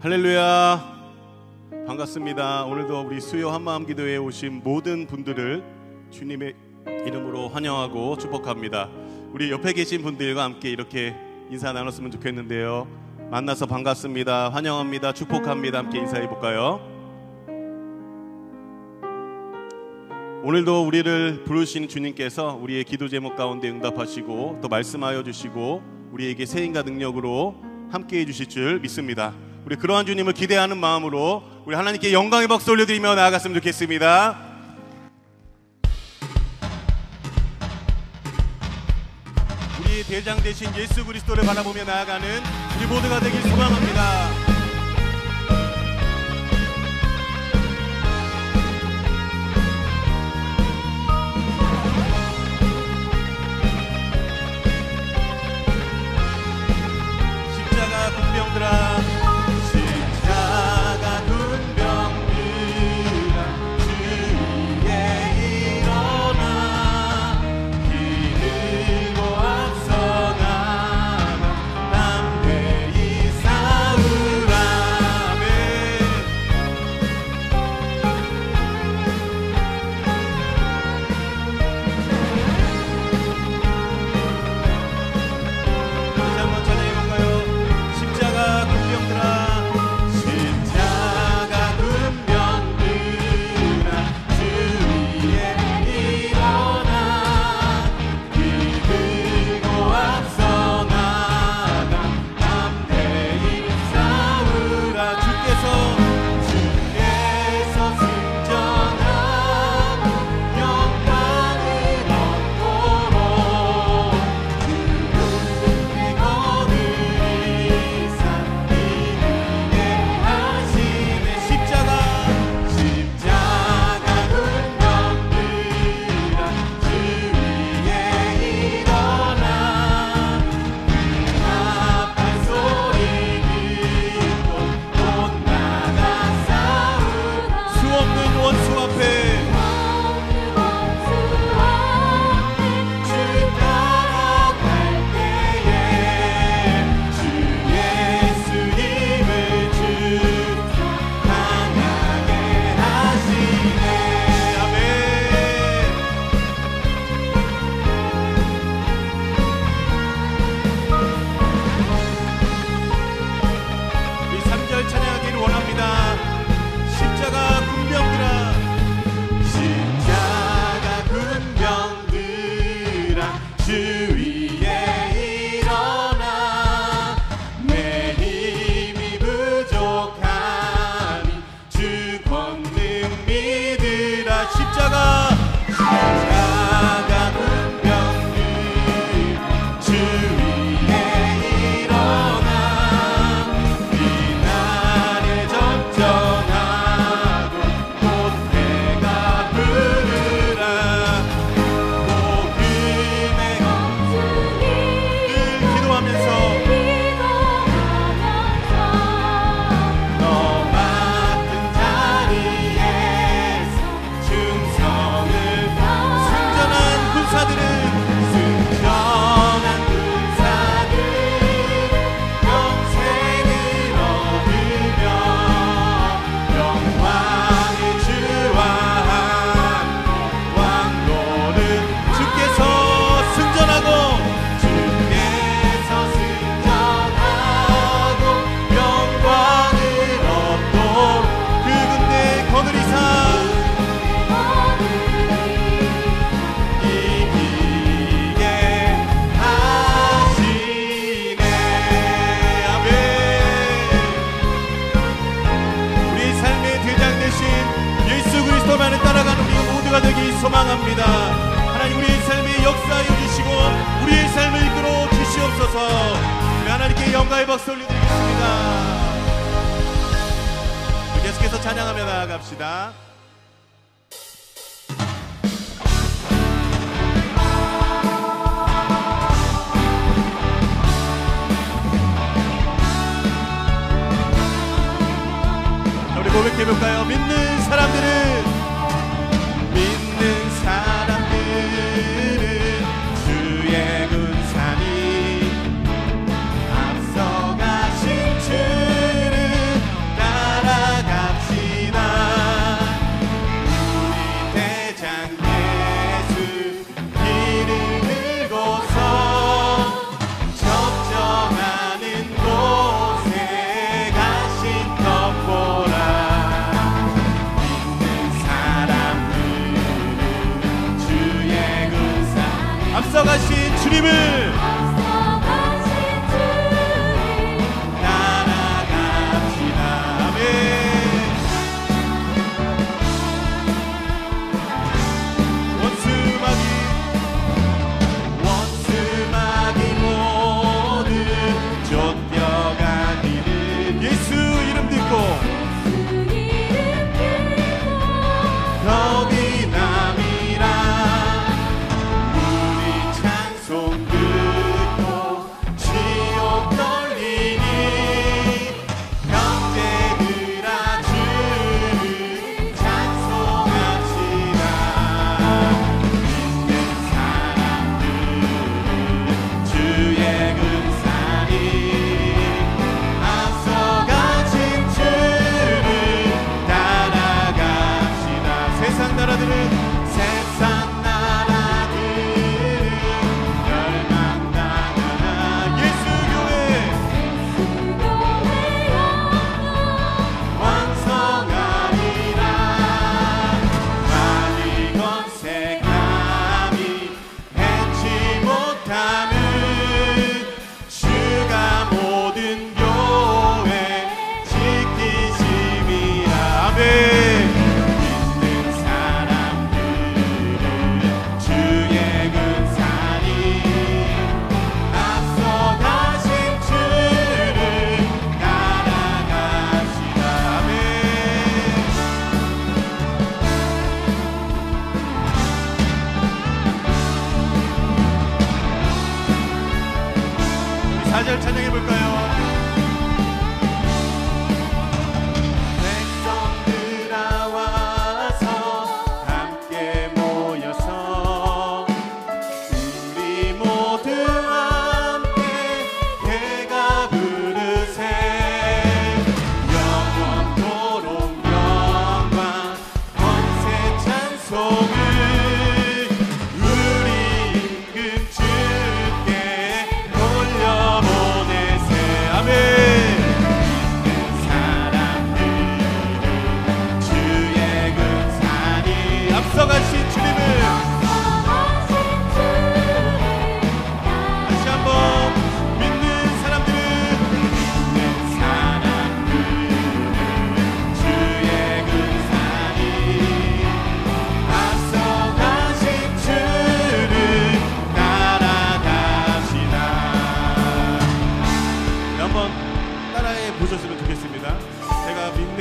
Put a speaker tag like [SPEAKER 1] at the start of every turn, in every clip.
[SPEAKER 1] 할렐루야, 반갑습니다. 오늘도 우리 수요 한마음 기도회에 오신 모든 분들을 주님의 이름으로 환영하고 축복합니다. 우리 옆에 계신 분들과 함께 이렇게 인사 나눴으면 좋겠는데요. 만나서 반갑습니다, 환영합니다, 축복합니다. 함께 인사해 볼까요? 오늘도 우리를 부르신 주님께서 우리의 기도 제목 가운데 응답하시고 또 말씀하여 주시고 우리에게 세인과 능력으로 함께해 주실 줄 믿습니다. 우리 그러한 주님을 기대하는 마음으로 우리 하나님께 영광의 박수 올려드리며 나아갔으면 좋겠습니다. 우리 대장 되신 예수 그리스도를 바라보며 나아가는 우리 모두가 되길 소망합니다. 십자가 군병들아, 되기 소망합니다. 하나님, 우리의 삶에 역사하여 주시고 우리의 삶을 이끌어 주시옵소서. 우리 하나님께 영광의 박수 올려드리겠습니다. 계속해서 찬양하며 나아갑시다. 우리 고백해볼까요? 믿는 사람들은 주의 군사니 앞서가신 주를 주님을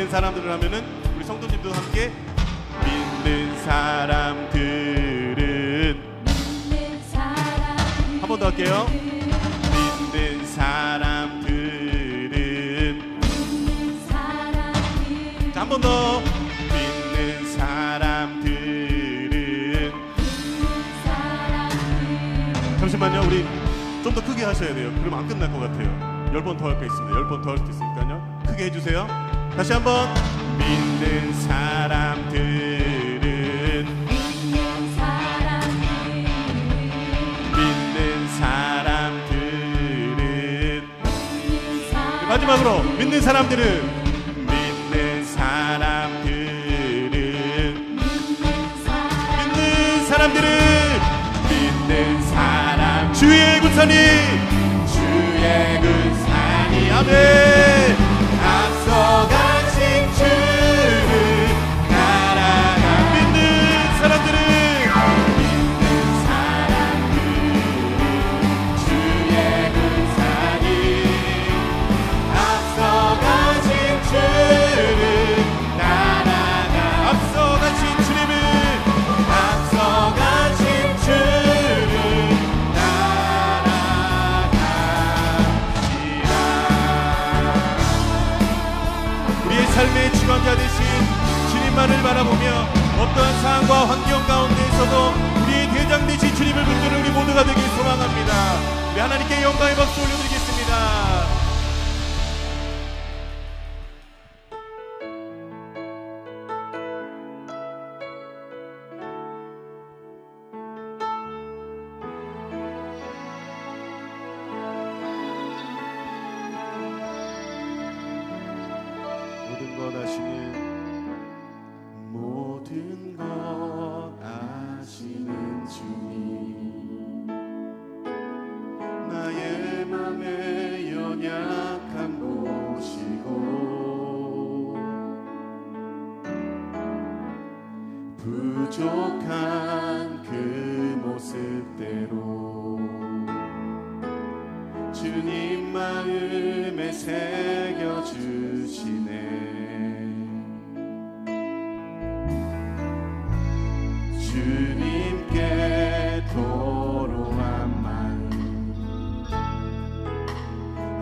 [SPEAKER 1] 사람들을 하면은 우리 성도님도 함께 믿는 사람들은 한 번 더 할게요. 믿는 사람들은 자, 한 번 더. 믿는 사람들은 잠시만요. 우리 좀 더 크게 하셔야 돼요. 그러면 안 끝날 것 같아요. 10번 더 할 거 있습니다. 10번 더 할 수 있으니까요. 크게 해주세요. 다시 한번. 믿는 사람들은 마지막으로 믿는 사람들은 주의 군사니 아멘. 앞서가신 주를 따라가 믿는 사람들은 주의 군사니 앞서가신 주를 따라가 앞서가신 주님을 앞서가신 주를 따라갑시다. 우리의 삶의 주관자 되신 주님만을 바라보며 어떠한 상황과 환경 가운데에서도 우리의 대장 되신 주님을 붙드는 우리 모두가 되길 소망합니다. 우리 하나님께 영광의 박수 올려드리겠습니다. 모든 것 아시는 주님 부족한 그 모습대로 주님 마음에 새겨주시네. 주님께 도로한 마음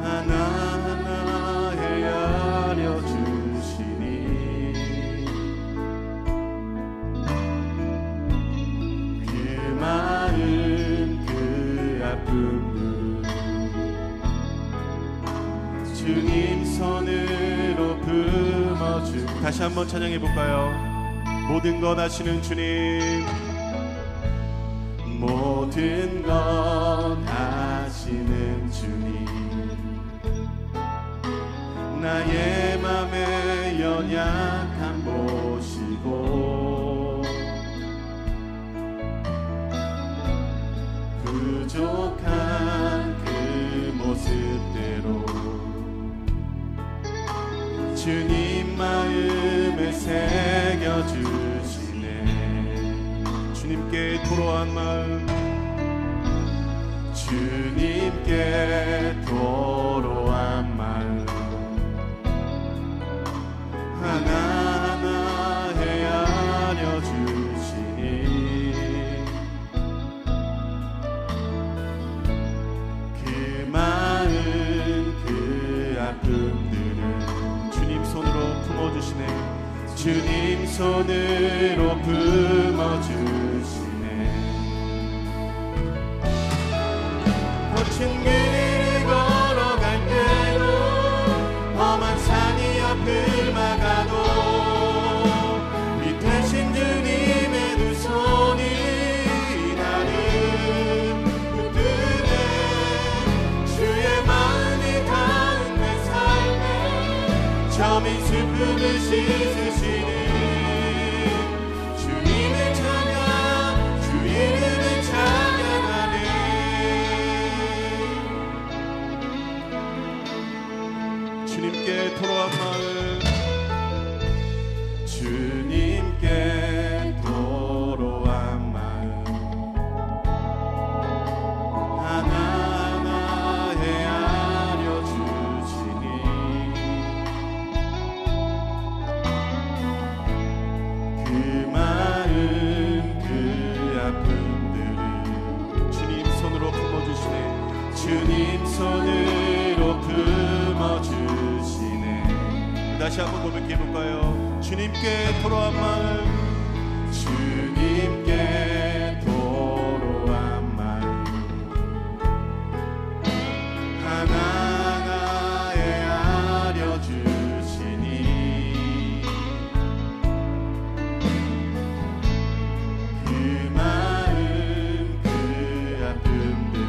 [SPEAKER 1] 하나하나 헤아려 주시니 그 마음 그 아픔을 주님 손으로 품어주. 다시 한번 찬양해 볼까요? 모든 것 아시는 주님, 모든 것 아시는 주님, 나의 맘의 연약함 보시고 부족한 그 모습대로 주님 마음에 새겨주시네. 주님께 토로한 마음, 주님께 토로한 마음 하나하나 헤아려 주시니 그 마음 그 아픔들을 주님 손으로 품어주시네. 주님 손으로 품어주시네. 거친 길을 걸어갈 때도 험한 산이 앞을 막아도 이 대신 주님의 두 손이 나를 붙드네. 주의 마음이 닿은 내 삶에 점이 슬픔을 씻으시니 주님의 찬양 주 이름을 찬양하네. 주님께 토로한 마음, 주님께 토로한 마음 하나하나 헤아려 주시니 그 마음 그 아픔들을 주님 손으로 품어주시네. 주님 손으로 품어주시네. 다시 한번 고백해볼까요? 주님께 토로한 마음, 주님께 토로한 마음 하나하나 헤아려 주시니 그 마음 그 아픔들을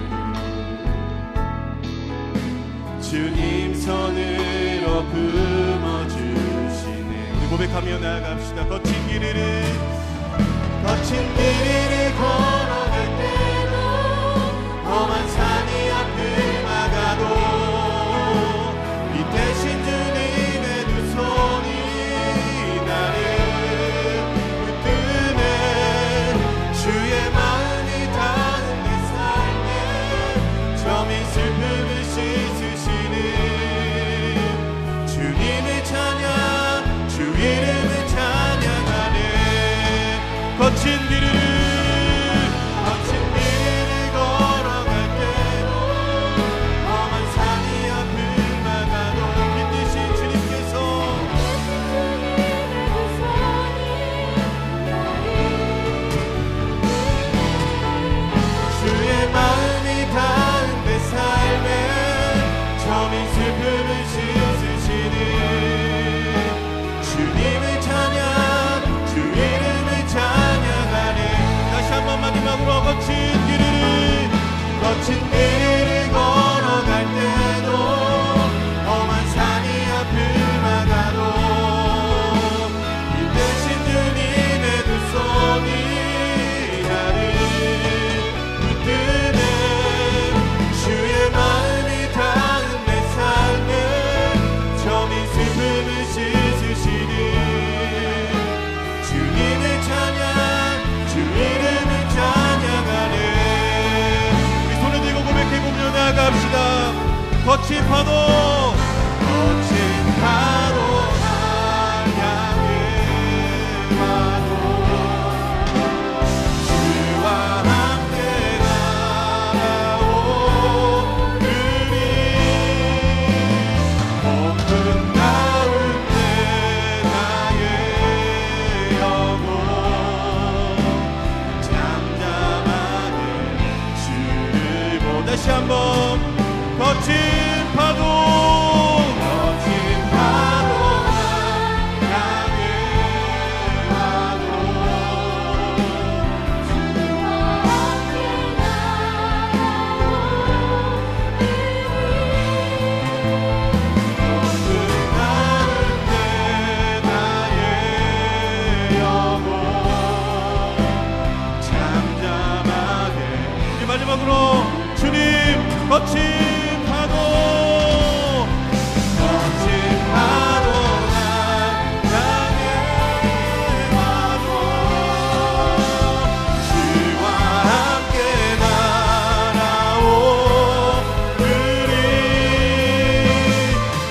[SPEAKER 1] 주님 손으로 품어주시네. 우리 고백하며 나아갑시다. 거친 길을 걸어갈 때도 험한 산이 앞을 막아도 이 대신 주님의 두 손이 나를 붙드네. 주의 마음이 닿은 내 삶에 점이 슬픔을 씻으시는 주님의 찬양 주 이름을 찬양하네. 거친 길을 걸어갈 때도 험한 산이 앞을 막아도 빛이신 주님께서 주의 마음이 닿은 내 삶에 점이 슬픔을 씻으시는 거친 파도 날 향해 와도 주와 함께 날아오르니 봄은 가운데 나의 영혼 잠잠하게 주를 보다 다시 한번 거친 파도 날 향해 와도 봄은 가운데 나의 영혼 잠잠하게. 이 마지막으로 주님 거친 파도 날 향해 와도 주와 함께 날아오르니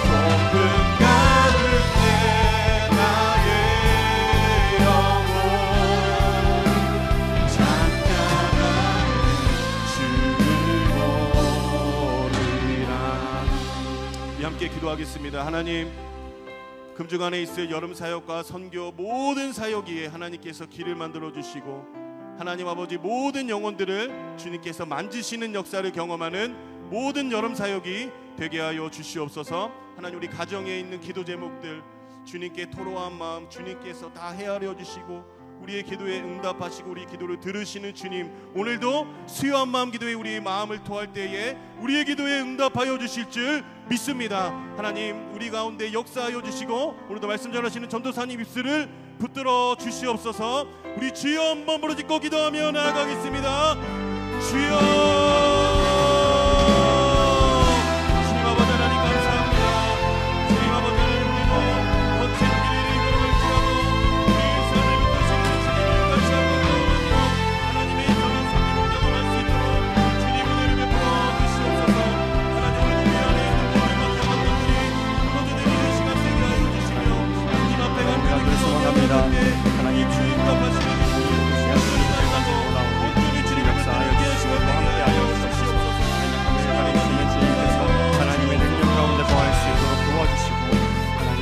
[SPEAKER 1] 봄은 가을 때 나의 영혼 잠잠하게 주를 보리라. 함께 기도하겠습니다. 하나님, 금주간에 있을 여름 사역과 선교 모든 사역위에 하나님께서 길을 만들어 주시고 하나님 아버지 모든 영혼들을 주님께서 만지시는 역사를 경험하는 모든 여름 사역이 되게 하여 주시옵소서. 하나님, 우리 가정에 있는 기도 제목들 주님께 토로한 마음 주님께서 다 헤아려 주시고 우리의 기도에 응답하시고 우리 기도를 들으시는 주님, 오늘도 수요한 마음 기도에 우리의 마음을 토할 때에 우리의 기도에 응답하여 주실 줄 믿습니다. 하나님, 우리 가운데 역사하여 주시고 오늘도 말씀 전하시는 전도사님 입술을 붙들어 주시옵소서. 우리 주여 한번 부르짖고 기도하며 나아가겠습니다. 주여. 주님 아버지 하나님 감사합니다. 주님 아버지 하나님, 우리도 거친 길을 걸을지라도 우리 삶을 붙드시는 주님을 같이 한번 떠오르며 하나님의 선한 성김을 경험할 수 있도록 주님 은혜를 베풀어 주시옵소서. 하나님, 우리 주님 안에 있는 모든 막강한 것들이 무너져내는 시간 되게 하여 주시며 주님 앞에 간절히
[SPEAKER 2] 소망합니다.
[SPEAKER 1] 하나님 주님 응답하시는
[SPEAKER 2] 하나님의 능력 가운데 거할 수 있도록 도와주시고 하나님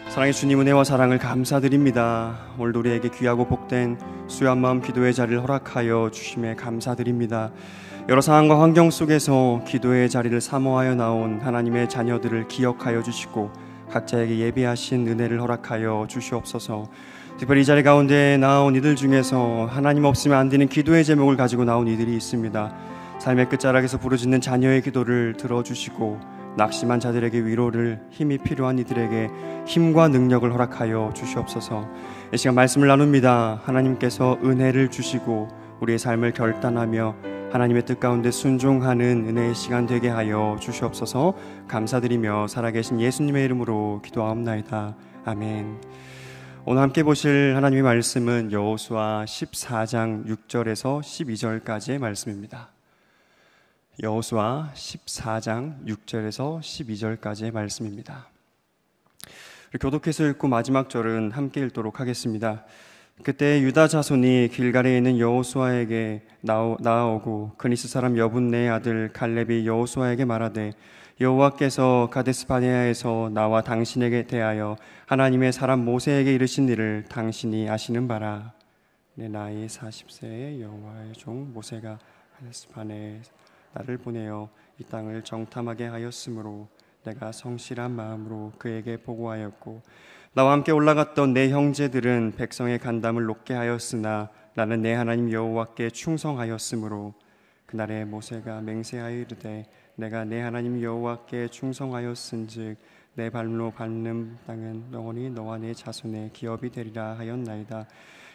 [SPEAKER 2] 사랑의 주님 은혜와 사랑을 감사드립니다. 오늘도 우리에게 귀하고 복된 수요한 마음 기도의 자리를 허락하여 주심에 감사드립니다. 여러 상황과 환경 속에서 기도의 자리를 사모하여 나온 하나님의 자녀들을 기억하여 주시고 각자에게 예비하신 은혜를 허락하여 주시옵소서. 특별히 이 자리 가운데 나온 이들 중에서 하나님 없으면 안 되는 기도의 제목을 가지고 나온 이들이 있습니다. 삶의 끝자락에서 부르짖는 자녀의 기도를 들어주시고 낙심한 자들에게 위로를, 힘이 필요한 이들에게 힘과 능력을 허락하여 주시옵소서. 이 시간 말씀을 나눕니다. 하나님께서 은혜를 주시고 우리의 삶을 결단하며 하나님의 뜻 가운데 순종하는 은혜의 시간 되게 하여 주시옵소서. 감사드리며 살아계신 예수님의 이름으로 기도하옵나이다. 아멘. 오늘 함께 보실 하나님의 말씀은 여호수아 14장 6절에서 12절까지의 말씀입니다. 여호수아 14장 6절에서 12절까지의 말씀입니다. 교독해서 읽고 마지막 절은 함께 읽도록 하겠습니다. 그때 유다 자손이 길갈에 있는 여호수아에게 나아오고 그니스 사람 여분네의 아들 갈렙이 여호수아에게 말하되 여호와께서 가데스바네아에서 나와 당신에게 대하여 하나님의 사람 모세에게 이르신 일을 당신이 아시는 바라. 내 나이 40세의 여호와의 종 모세가 가데스바네아에 나를 보내어 이 땅을 정탐하게 하였으므로 내가 성실한 마음으로 그에게 보고하였고 나와 함께 올라갔던 내 형제들은 백성의 간담을 높게 하였으나 나는 내 하나님 여호와께 충성하였으므로 그날에 모세가 맹세하여 이르되 내가 내 하나님 여호와께 충성하였은즉 내 발로 밟는 땅은 영원히 너와 내 자손의 기업이 되리라 하였나이다.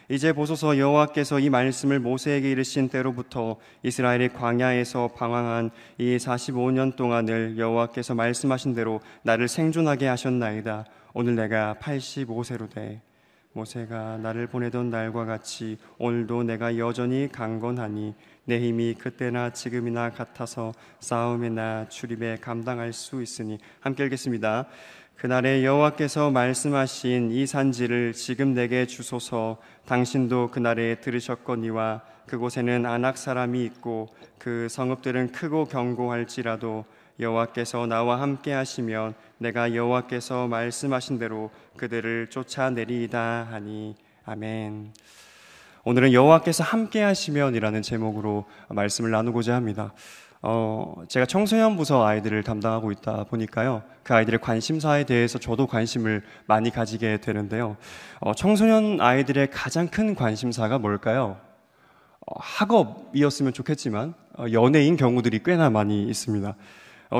[SPEAKER 2] 이제 보소서, 여호와께서 이 말씀을 모세에게 이르신 때로부터 이스라엘이 광야에서 방황한 이 45년 동안을 여호와께서 말씀하신 대로 나를 생존하게 하셨나이다. 오늘 내가 85세로 돼 모세가 나를 보내던 날과 같이 오늘도 내가 여전히 강건하니 내 힘이 그때나 지금이나 같아서 싸움이나 출입에 감당할 수 있으니. 함께 읽겠습니다. 그날에 여호와께서 말씀하신 이 산지를 지금 내게 주소서. 당신도 그날에 들으셨거니와 그곳에는 아낙 사람이 있고 그 성읍들은 크고 견고할지라도 여호와께서 나와 함께 하시면 내가 여호와께서 말씀하신 대로 그들을 쫓아내리이다 하니. 아멘. 오늘은 여호와께서 함께 하시면이라는 제목으로 말씀을 나누고자 합니다. 제가 청소년 부서 아이들을 담당하고 있다 보니까요, 그 아이들의 관심사에 대해서 저도 관심을 많이 가지게 되는데요. 청소년 아이들의 가장 큰 관심사가 뭘까요? 학업이었으면 좋겠지만 연애인 경우들이 꽤나 많이 있습니다.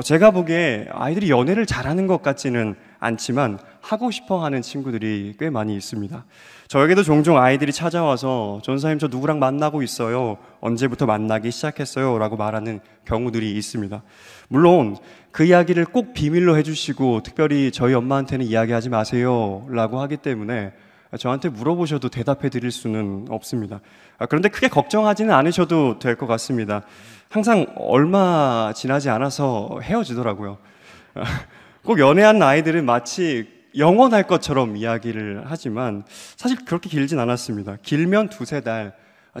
[SPEAKER 2] 제가 보기에 아이들이 연애를 잘하는 것 같지는 않지만 하고 싶어 하는 친구들이 꽤 많이 있습니다. 저에게도 종종 아이들이 찾아와서 전사님 저 누구랑 만나고 있어요. 언제부터 만나기 시작했어요? 라고 말하는 경우들이 있습니다. 물론 그 이야기를 꼭 비밀로 해주시고 특별히 저희 엄마한테는 이야기하지 마세요 라고 하기 때문에 저한테 물어보셔도 대답해 드릴 수는 없습니다. 그런데 크게 걱정하지는 않으셔도 될 것 같습니다. 항상 얼마 지나지 않아서 헤어지더라고요. 꼭 연애한 아이들은 마치 영원할 것처럼 이야기를 하지만 사실 그렇게 길진 않았습니다. 길면 2-3달,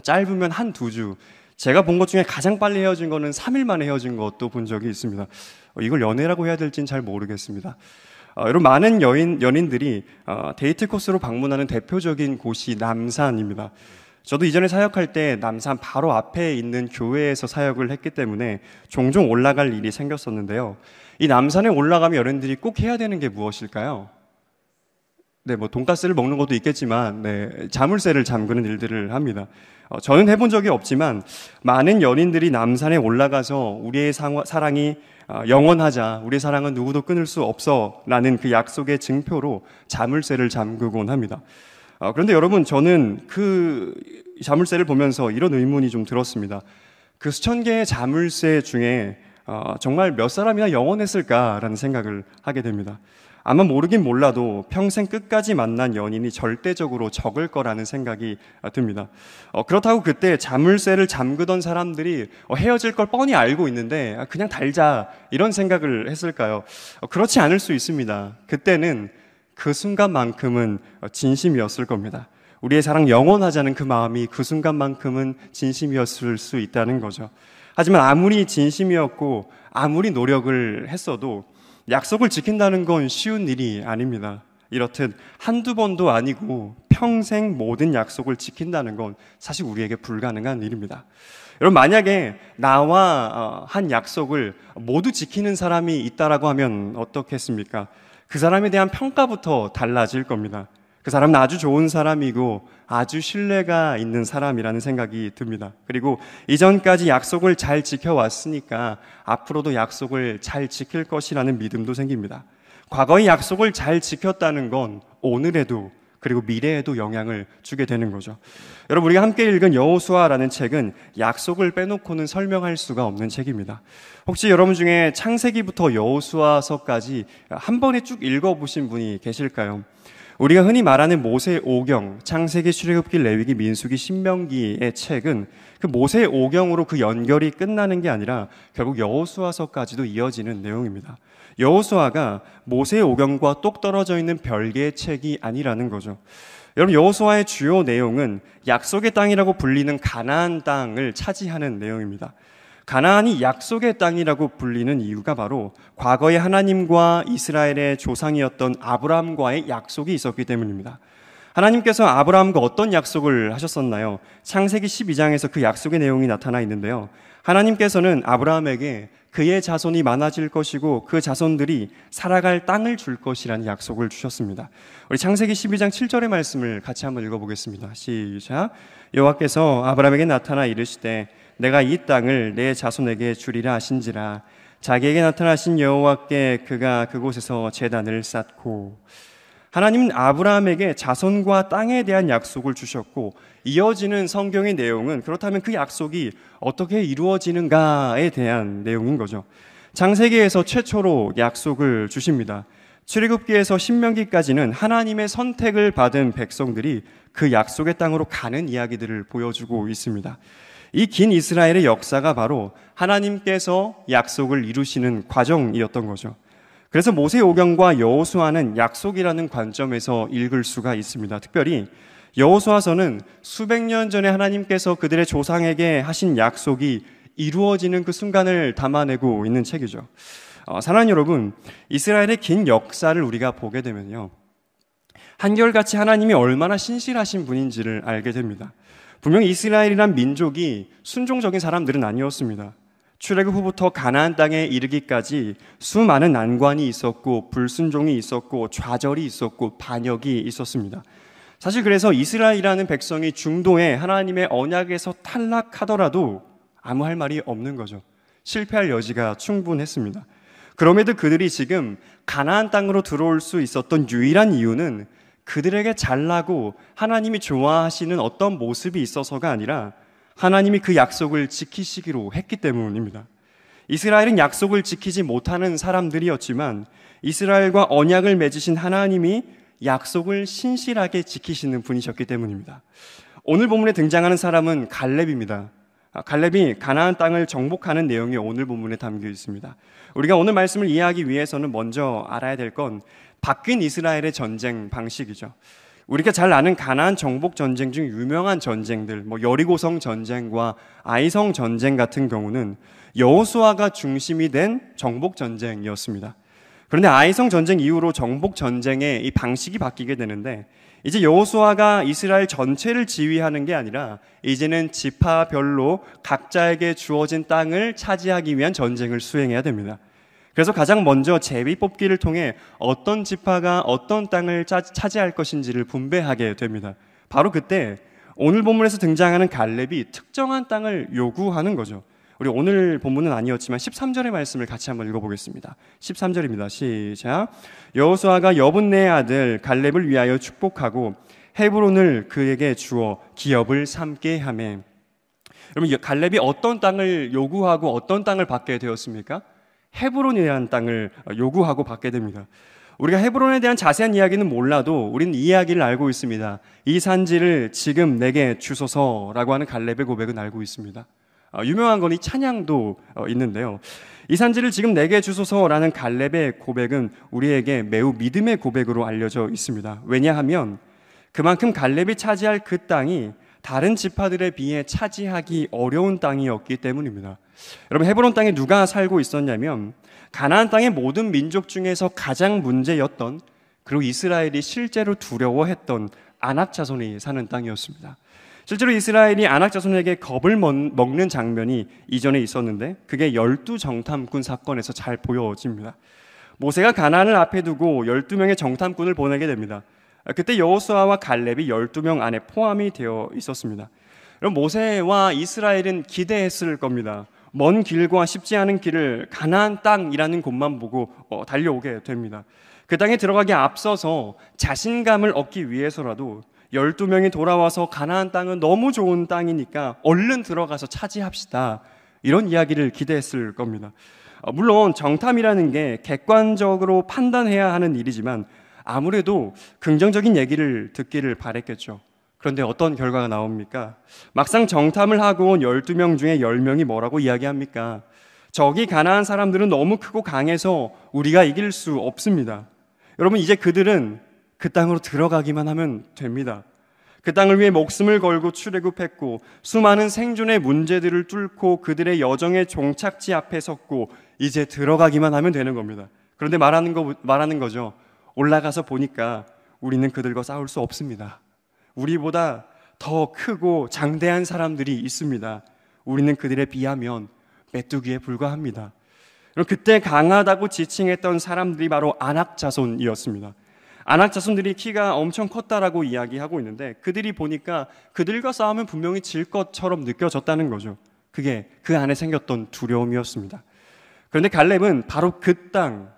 [SPEAKER 2] 짧으면 1-2주. 제가 본 것 중에 가장 빨리 헤어진 거는 3일 만에 헤어진 것도 본 적이 있습니다. 이걸 연애라고 해야 될지는 잘 모르겠습니다. 여러분, 많은 연인들이 데이트 코스로 방문하는 대표적인 곳이 남산입니다. 저도 이전에 사역할 때 남산 바로 앞에 있는 교회에서 사역을 했기 때문에 종종 올라갈 일이 생겼었는데요. 이 남산에 올라가면 여러분들이 꼭 해야 되는 게 무엇일까요? 네, 뭐 돈가스를 먹는 것도 있겠지만, 네, 자물쇠를 잠그는 일들을 합니다. 저는 해본 적이 없지만 많은 연인들이 남산에 올라가서 우리의 사랑이 영원하자, 우리의 사랑은 누구도 끊을 수 없어 라는 그 약속의 증표로 자물쇠를 잠그곤 합니다. 그런데 여러분, 저는 그 자물쇠를 보면서 이런 의문이 좀 들었습니다. 그 수천 개의 자물쇠 중에 정말 몇 사람이나 영원했을까라는 생각을 하게 됩니다. 아마 모르긴 몰라도 평생 끝까지 만난 연인이 절대적으로 적을 거라는 생각이 듭니다. 그렇다고 그때 자물쇠를 잠그던 사람들이 헤어질 걸 뻔히 알고 있는데 그냥 달자 이런 생각을 했을까요? 그렇지 않을 수 있습니다. 그때는 그 순간만큼은 진심이었을 겁니다. 우리의 사랑 영원하자는 그 마음이 그 순간만큼은 진심이었을 수 있다는 거죠. 하지만 아무리 진심이었고 아무리 노력을 했어도 약속을 지킨다는 건 쉬운 일이 아닙니다. 이렇듯 한두 번도 아니고 평생 모든 약속을 지킨다는 건 사실 우리에게 불가능한 일입니다. 여러분, 만약에 나와 한 약속을 모두 지키는 사람이 있다라고 하면 어떻겠습니까? 그 사람에 대한 평가부터 달라질 겁니다. 그 사람은 아주 좋은 사람이고 아주 신뢰가 있는 사람이라는 생각이 듭니다. 그리고 이전까지 약속을 잘 지켜왔으니까 앞으로도 약속을 잘 지킬 것이라는 믿음도 생깁니다. 과거의 약속을 잘 지켰다는 건 오늘에도 그리고 미래에도 영향을 주게 되는 거죠. 여러분, 우리가 함께 읽은 여호수아라는 책은 약속을 빼놓고는 설명할 수가 없는 책입니다. 혹시 여러분 중에 창세기부터 여호수아서까지 한 번에 쭉 읽어보신 분이 계실까요? 우리가 흔히 말하는 모세 오경, 창세기, 출애굽기, 레위기, 민수기, 신명기의 책은 그 모세 오경으로 그 연결이 끝나는 게 아니라 결국 여호수아서까지도 이어지는 내용입니다. 여호수아가 모세 오경과 똑 떨어져 있는 별개의 책이 아니라는 거죠. 여러분, 여호수아의 주요 내용은 약속의 땅이라고 불리는 가나안 땅을 차지하는 내용입니다. 가나안이 약속의 땅이라고 불리는 이유가 바로 과거에 하나님과 이스라엘의 조상이었던 아브라함과의 약속이 있었기 때문입니다. 하나님께서 아브라함과 어떤 약속을 하셨었나요? 창세기 12장에서 그 약속의 내용이 나타나 있는데요. 하나님께서는 아브라함에게 그의 자손이 많아질 것이고 그 자손들이 살아갈 땅을 줄 것이라는 약속을 주셨습니다. 우리 창세기 12장 7절의 말씀을 같이 한번 읽어보겠습니다. 시작. 여호와께서 아브라함에게 나타나 이르시되 내가 이 땅을 내 자손에게 주리라 하신지라. 자기에게 나타나신 여호와께 그가 그곳에서 제단을 쌓고. 하나님은 아브라함에게 자손과 땅에 대한 약속을 주셨고, 이어지는 성경의 내용은 그렇다면 그 약속이 어떻게 이루어지는가에 대한 내용인 거죠. 창세기에서 최초로 약속을 주십니다. 출애굽기에서 신명기까지는 하나님의 선택을 받은 백성들이 그 약속의 땅으로 가는 이야기들을 보여주고 있습니다. 이 긴 이스라엘의 역사가 바로 하나님께서 약속을 이루시는 과정이었던 거죠. 그래서 모세오경과 여호수아는 약속이라는 관점에서 읽을 수가 있습니다. 특별히 여호수아서는 수백 년 전에 하나님께서 그들의 조상에게 하신 약속이 이루어지는 그 순간을 담아내고 있는 책이죠. 사랑하는 여러분, 이스라엘의 긴 역사를 우리가 보게 되면요, 한결같이 하나님이 얼마나 신실하신 분인지를 알게 됩니다. 분명히 이스라엘이란 민족이 순종적인 사람들은 아니었습니다. 출애굽 후부터 가나안 땅에 이르기까지 수많은 난관이 있었고 불순종이 있었고 좌절이 있었고 반역이 있었습니다. 사실 그래서 이스라엘이라는 백성이 중도에 하나님의 언약에서 탈락하더라도 아무 할 말이 없는 거죠. 실패할 여지가 충분했습니다. 그럼에도 그들이 지금 가나안 땅으로 들어올 수 있었던 유일한 이유는 그들에게 잘나고 하나님이 좋아하시는 어떤 모습이 있어서가 아니라 하나님이 그 약속을 지키시기로 했기 때문입니다. 이스라엘은 약속을 지키지 못하는 사람들이었지만 이스라엘과 언약을 맺으신 하나님이 약속을 신실하게 지키시는 분이셨기 때문입니다. 오늘 본문에 등장하는 사람은 갈렙입니다. 갈렙이 가나안 땅을 정복하는 내용이 오늘 본문에 담겨 있습니다. 우리가 오늘 말씀을 이해하기 위해서는 먼저 알아야 될 건 바뀐 이스라엘의 전쟁 방식이죠. 우리가 잘 아는 가나안 정복 전쟁 중 유명한 전쟁들, 여리고성 전쟁과 아이성 전쟁 같은 경우는 여호수아가 중심이 된 정복 전쟁이었습니다. 그런데 아이성 전쟁 이후로 정복 전쟁의 이 방식이 바뀌게 되는데, 이제 여호수아가 이스라엘 전체를 지휘하는 게 아니라 이제는 지파별로 각자에게 주어진 땅을 차지하기 위한 전쟁을 수행해야 됩니다. 그래서 가장 먼저 제비 뽑기를 통해 어떤 지파가 어떤 땅을 차지할 것인지를 분배하게 됩니다. 바로 그때 오늘 본문에서 등장하는 갈렙이 특정한 땅을 요구하는 거죠. 우리 오늘 본문은 아니었지만 13절의 말씀을 같이 한번 읽어보겠습니다. 13절입니다. 시작. 여호수아가 여분네의 아들 갈렙을 위하여 축복하고 헤브론을 그에게 주어 기업을 삼게 하매. 여러분, 갈렙이 어떤 땅을 요구하고 어떤 땅을 받게 되었습니까? 헤브론이라는 땅을 요구하고 받게 됩니다. 우리가 헤브론에 대한 자세한 이야기는 몰라도 우리는 이 이야기를 알고 있습니다. 이 산지를 지금 내게 주소서라고 하는 갈렙의 고백은 알고 있습니다. 유명한 건 이 찬양도 있는데요. 이 산지를 지금 내게 주소서라는 갈렙의 고백은 우리에게 매우 믿음의 고백으로 알려져 있습니다. 왜냐하면 그만큼 갈렙이 차지할 그 땅이 다른 지파들에 비해 차지하기 어려운 땅이었기 때문입니다. 여러분, 헤브론 땅에 누가 살고 있었냐면 가나안 땅의 모든 민족 중에서 가장 문제였던, 그리고 이스라엘이 실제로 두려워했던 아낙 자손이 사는 땅이었습니다. 실제로 이스라엘이 아낙 자손에게 겁을 먹는 장면이 이전에 있었는데 그게 12정탐꾼 사건에서 잘 보여집니다. 모세가 가나안을 앞에 두고 12명의 정탐꾼을 보내게 됩니다. 그때 여호수아와 갈렙이 12명 안에 포함이 되어 있었습니다. 그럼 모세와 이스라엘은 기대했을 겁니다. 먼 길과 쉽지 않은 길을 가나안 땅이라는 곳만 보고 달려오게 됩니다. 그 땅에 들어가기 앞서서 자신감을 얻기 위해서라도 12명이 돌아와서 가나안 땅은 너무 좋은 땅이니까 얼른 들어가서 차지합시다, 이런 이야기를 기대했을 겁니다. 물론 정탐이라는 게 객관적으로 판단해야 하는 일이지만 아무래도 긍정적인 얘기를 듣기를 바랬겠죠. 그런데 어떤 결과가 나옵니까? 막상 정탐을 하고 온 12명 중에 10명이 뭐라고 이야기합니까? 저기 가나안 사람들은 너무 크고 강해서 우리가 이길 수 없습니다. 여러분, 이제 그들은 그 땅으로 들어가기만 하면 됩니다. 그 땅을 위해 목숨을 걸고 출애굽했고 수많은 생존의 문제들을 뚫고 그들의 여정의 종착지 앞에 섰고 이제 들어가기만 하면 되는 겁니다. 그런데 말하는 거죠. 올라가서 보니까 우리는 그들과 싸울 수 없습니다. 우리보다 더 크고 장대한 사람들이 있습니다. 우리는 그들에 비하면 메뚜기에 불과합니다. 그때 강하다고 지칭했던 사람들이 바로 아낙 자손이었습니다. 아낙 자손들이 키가 엄청 컸다라고 이야기하고 있는데 그들이 보니까 그들과 싸우면 분명히 질 것처럼 느껴졌다는 거죠. 그게 그 안에 생겼던 두려움이었습니다. 그런데 갈렙은 바로 그 땅,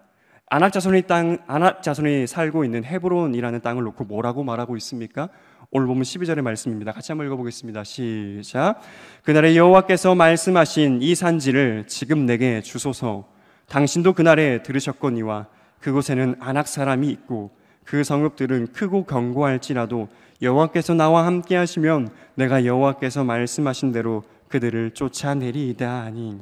[SPEAKER 2] 아낙 자손이 살고 있는 헤브론이라는 땅을 놓고 뭐라고 말하고 있습니까? 오늘 보면 12절의 말씀입니다. 같이 한번 읽어보겠습니다. 시작. 그날에 여호와께서 말씀하신 이 산지를 지금 내게 주소서. 당신도 그날에 들으셨거니와 그곳에는 아낙 사람이 있고 그 성읍들은 크고 견고할지라도 여호와께서 나와 함께 하시면 내가 여호와께서 말씀하신 대로 그들을 쫓아내리이다 하니.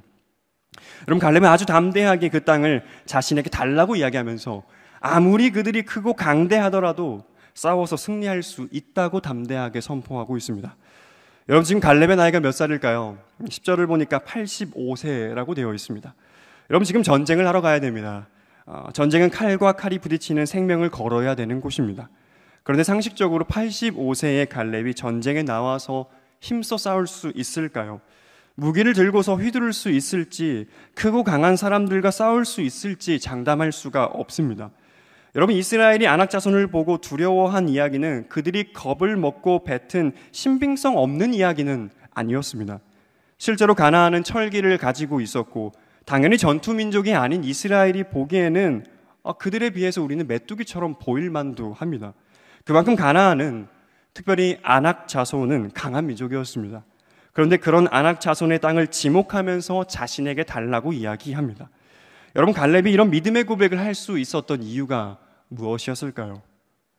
[SPEAKER 2] 여러분, 갈렙은 아주 담대하게 그 땅을 자신에게 달라고 이야기하면서 아무리 그들이 크고 강대하더라도 싸워서 승리할 수 있다고 담대하게 선포하고 있습니다. 여러분, 지금 갈렙의 나이가 몇 살일까요? 10절을 보니까 85세라고 되어 있습니다. 여러분, 지금 전쟁을 하러 가야 됩니다. 전쟁은 칼과 칼이 부딪히는 생명을 걸어야 되는 곳입니다. 그런데 상식적으로 85세의 갈렙이 전쟁에 나와서 힘써 싸울 수 있을까요? 무기를 들고서 휘두를 수 있을지, 크고 강한 사람들과 싸울 수 있을지 장담할 수가 없습니다. 여러분, 이스라엘이 아낙 자손을 보고 두려워한 이야기는 그들이 겁을 먹고 뱉은 신빙성 없는 이야기는 아니었습니다. 실제로 가나안은 철기를 가지고 있었고 당연히 전투민족이 아닌 이스라엘이 보기에는 그들에 비해서 우리는 메뚜기처럼 보일 만도 합니다. 그만큼 가나안은, 특별히 아낙 자손은 강한 민족이었습니다. 그런데 그런 아낙 자손의 땅을 지목하면서 자신에게 달라고 이야기합니다. 여러분, 갈렙이 이런 믿음의 고백을 할 수 있었던 이유가 무엇이었을까요?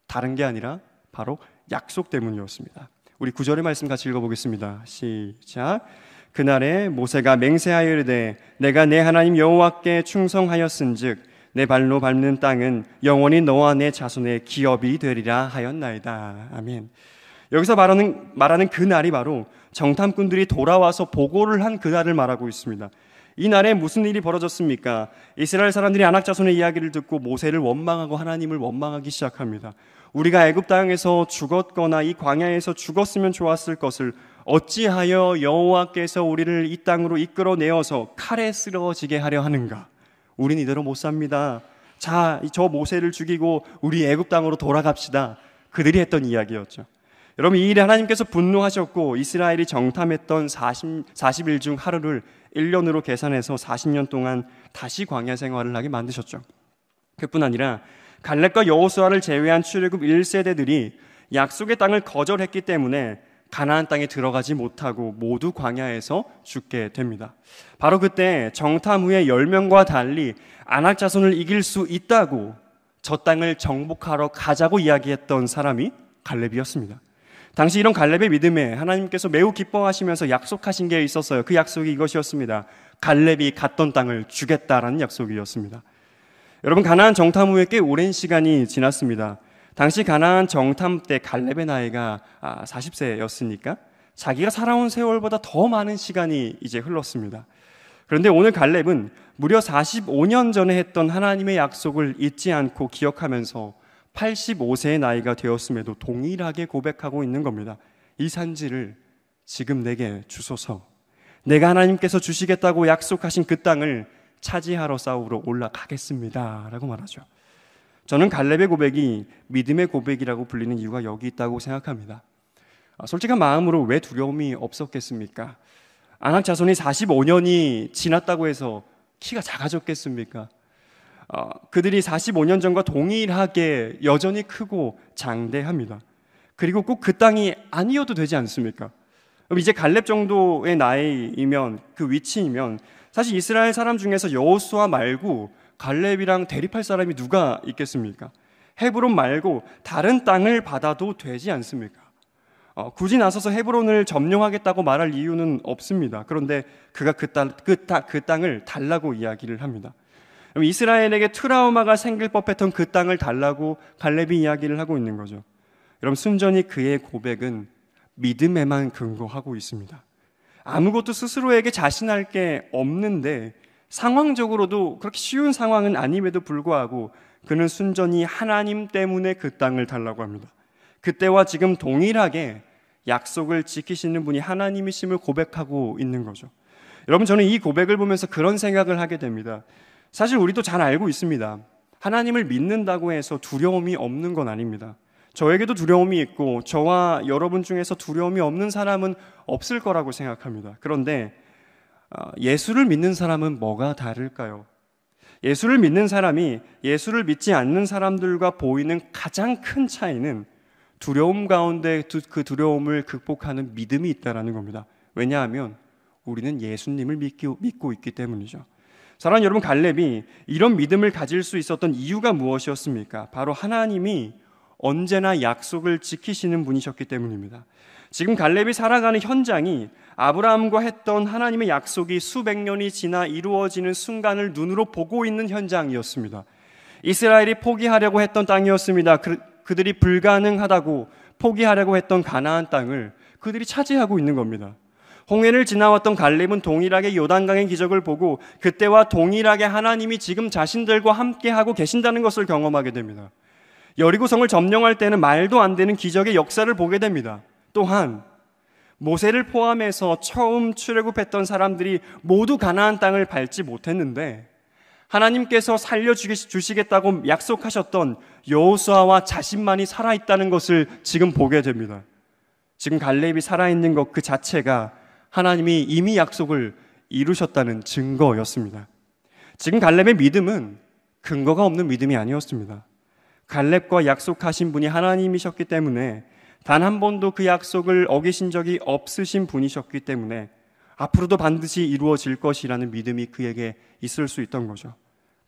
[SPEAKER 2] 다른 게 아니라 바로 약속 때문이었습니다. 우리 9절의 말씀 같이 읽어보겠습니다. 시작. 그날에 모세가 맹세하여 이르되 내가 내 하나님 여호와께 충성하였은즉 내 발로 밟는 땅은 영원히 너와 내 자손의 기업이 되리라 하였나이다. 아멘. 여기서 말하는 그 날이 바로 정탐꾼들이 돌아와서 보고를 한 그날을 말하고 있습니다. 이 날에 무슨 일이 벌어졌습니까? 이스라엘 사람들이 아낙 자손의 이야기를 듣고 모세를 원망하고 하나님을 원망하기 시작합니다. 우리가 애굽 땅에서 죽었거나 이 광야에서 죽었으면 좋았을 것을 어찌하여 여호와께서 우리를 이 땅으로 이끌어내어서 칼에 쓰러지게 하려 하는가? 우린 이대로 못 삽니다. 자, 저 모세를 죽이고 우리 애굽 땅으로 돌아갑시다. 그들이 했던 이야기였죠. 여러분, 이 일에 하나님께서 분노하셨고 이스라엘이 정탐했던 40일 중 하루를 1년으로 계산해서 40년 동안 다시 광야 생활을 하게 만드셨죠. 그뿐 아니라 갈렙과 여호수아를 제외한 출애굽 1세대들이 약속의 땅을 거절했기 때문에 가나안 땅에 들어가지 못하고 모두 광야에서 죽게 됩니다. 바로 그때 정탐 후에 10명과 달리 아낙 자손을 이길 수 있다고 저 땅을 정복하러 가자고 이야기했던 사람이 갈렙이었습니다. 당시 이런 갈렙의 믿음에 하나님께서 매우 기뻐하시면서 약속하신 게 있었어요. 그 약속이 이것이었습니다. 갈렙이 갔던 땅을 주겠다라는 약속이었습니다. 여러분, 가나안 정탐 후에 꽤 오랜 시간이 지났습니다. 당시 가나안 정탐 때 갈렙의 나이가 40세였으니까 자기가 살아온 세월보다 더 많은 시간이 이제 흘렀습니다. 그런데 오늘 갈렙은 무려 45년 전에 했던 하나님의 약속을 잊지 않고 기억하면서 85세의 나이가 되었음에도 동일하게 고백하고 있는 겁니다. 이 산지를 지금 내게 주소서. 내가 하나님께서 주시겠다고 약속하신 그 땅을 차지하러 싸우러 올라가겠습니다 라고 말하죠. 저는 갈렙의 고백이 믿음의 고백이라고 불리는 이유가 여기 있다고 생각합니다. 솔직한 마음으로 왜 두려움이 없었겠습니까? 아낙 자손이 45년이 지났다고 해서 키가 작아졌겠습니까? 그들이 45년 전과 동일하게 여전히 크고 장대합니다. 그리고 꼭 그 땅이 아니어도 되지 않습니까? 이제 갈렙 정도의 나이이면, 그 위치이면 사실 이스라엘 사람 중에서 여호수아 말고 갈렙이랑 대립할 사람이 누가 있겠습니까? 헤브론 말고 다른 땅을 받아도 되지 않습니까? 굳이 나서서 헤브론을 점령하겠다고 말할 이유는 없습니다. 그런데 그가 그 땅을 달라고 이야기를 합니다. 이스라엘에게 트라우마가 생길 법했던 그 땅을 달라고 갈렙이 이야기를 하고 있는 거죠. 여러분, 순전히 그의 고백은 믿음에만 근거하고 있습니다. 아무것도 스스로에게 자신할 게 없는데 상황적으로도 그렇게 쉬운 상황은 아님에도 불구하고 그는 순전히 하나님 때문에 그 땅을 달라고 합니다. 그때와 지금 동일하게 약속을 지키시는 분이 하나님이심을 고백하고 있는 거죠. 여러분, 저는 이 고백을 보면서 그런 생각을 하게 됩니다. 사실 우리도 잘 알고 있습니다. 하나님을 믿는다고 해서 두려움이 없는 건 아닙니다. 저에게도 두려움이 있고 저와 여러분 중에서 두려움이 없는 사람은 없을 거라고 생각합니다. 그런데 예수를 믿는 사람은 뭐가 다를까요? 예수를 믿는 사람이 예수를 믿지 않는 사람들과 보이는 가장 큰 차이는 두려움 가운데 그 두려움을 극복하는 믿음이 있다는 겁니다. 왜냐하면 우리는 예수님을 믿고 있기 때문이죠. 사랑하는 여러분, 갈렙이 이런 믿음을 가질 수 있었던 이유가 무엇이었습니까? 바로 하나님이 언제나 약속을 지키시는 분이셨기 때문입니다. 지금 갈렙이 살아가는 현장이 아브라함과 했던 하나님의 약속이 수백 년이 지나 이루어지는 순간을 눈으로 보고 있는 현장이었습니다. 이스라엘이 포기하려고 했던 땅이었습니다. 그들이 불가능하다고 포기하려고 했던 가나안 땅을 그들이 차지하고 있는 겁니다. 홍해를 지나왔던 갈렙은 동일하게 요단강의 기적을 보고 그때와 동일하게 하나님이 지금 자신들과 함께하고 계신다는 것을 경험하게 됩니다. 여리고성을 점령할 때는 말도 안 되는 기적의 역사를 보게 됩니다. 또한 모세를 포함해서 처음 출애굽했던 사람들이 모두 가나안 땅을 밟지 못했는데 하나님께서 살려주시겠다고 약속하셨던 여호수아와 자신만이 살아있다는 것을 지금 보게 됩니다. 지금 갈렙이 살아있는 것 그 자체가 하나님이 이미 약속을 이루셨다는 증거였습니다. 지금 갈렙의 믿음은 근거가 없는 믿음이 아니었습니다. 갈렙과 약속하신 분이 하나님이셨기 때문에 단 한 번도 그 약속을 어기신 적이 없으신 분이셨기 때문에 앞으로도 반드시 이루어질 것이라는 믿음이 그에게 있을 수 있던 거죠.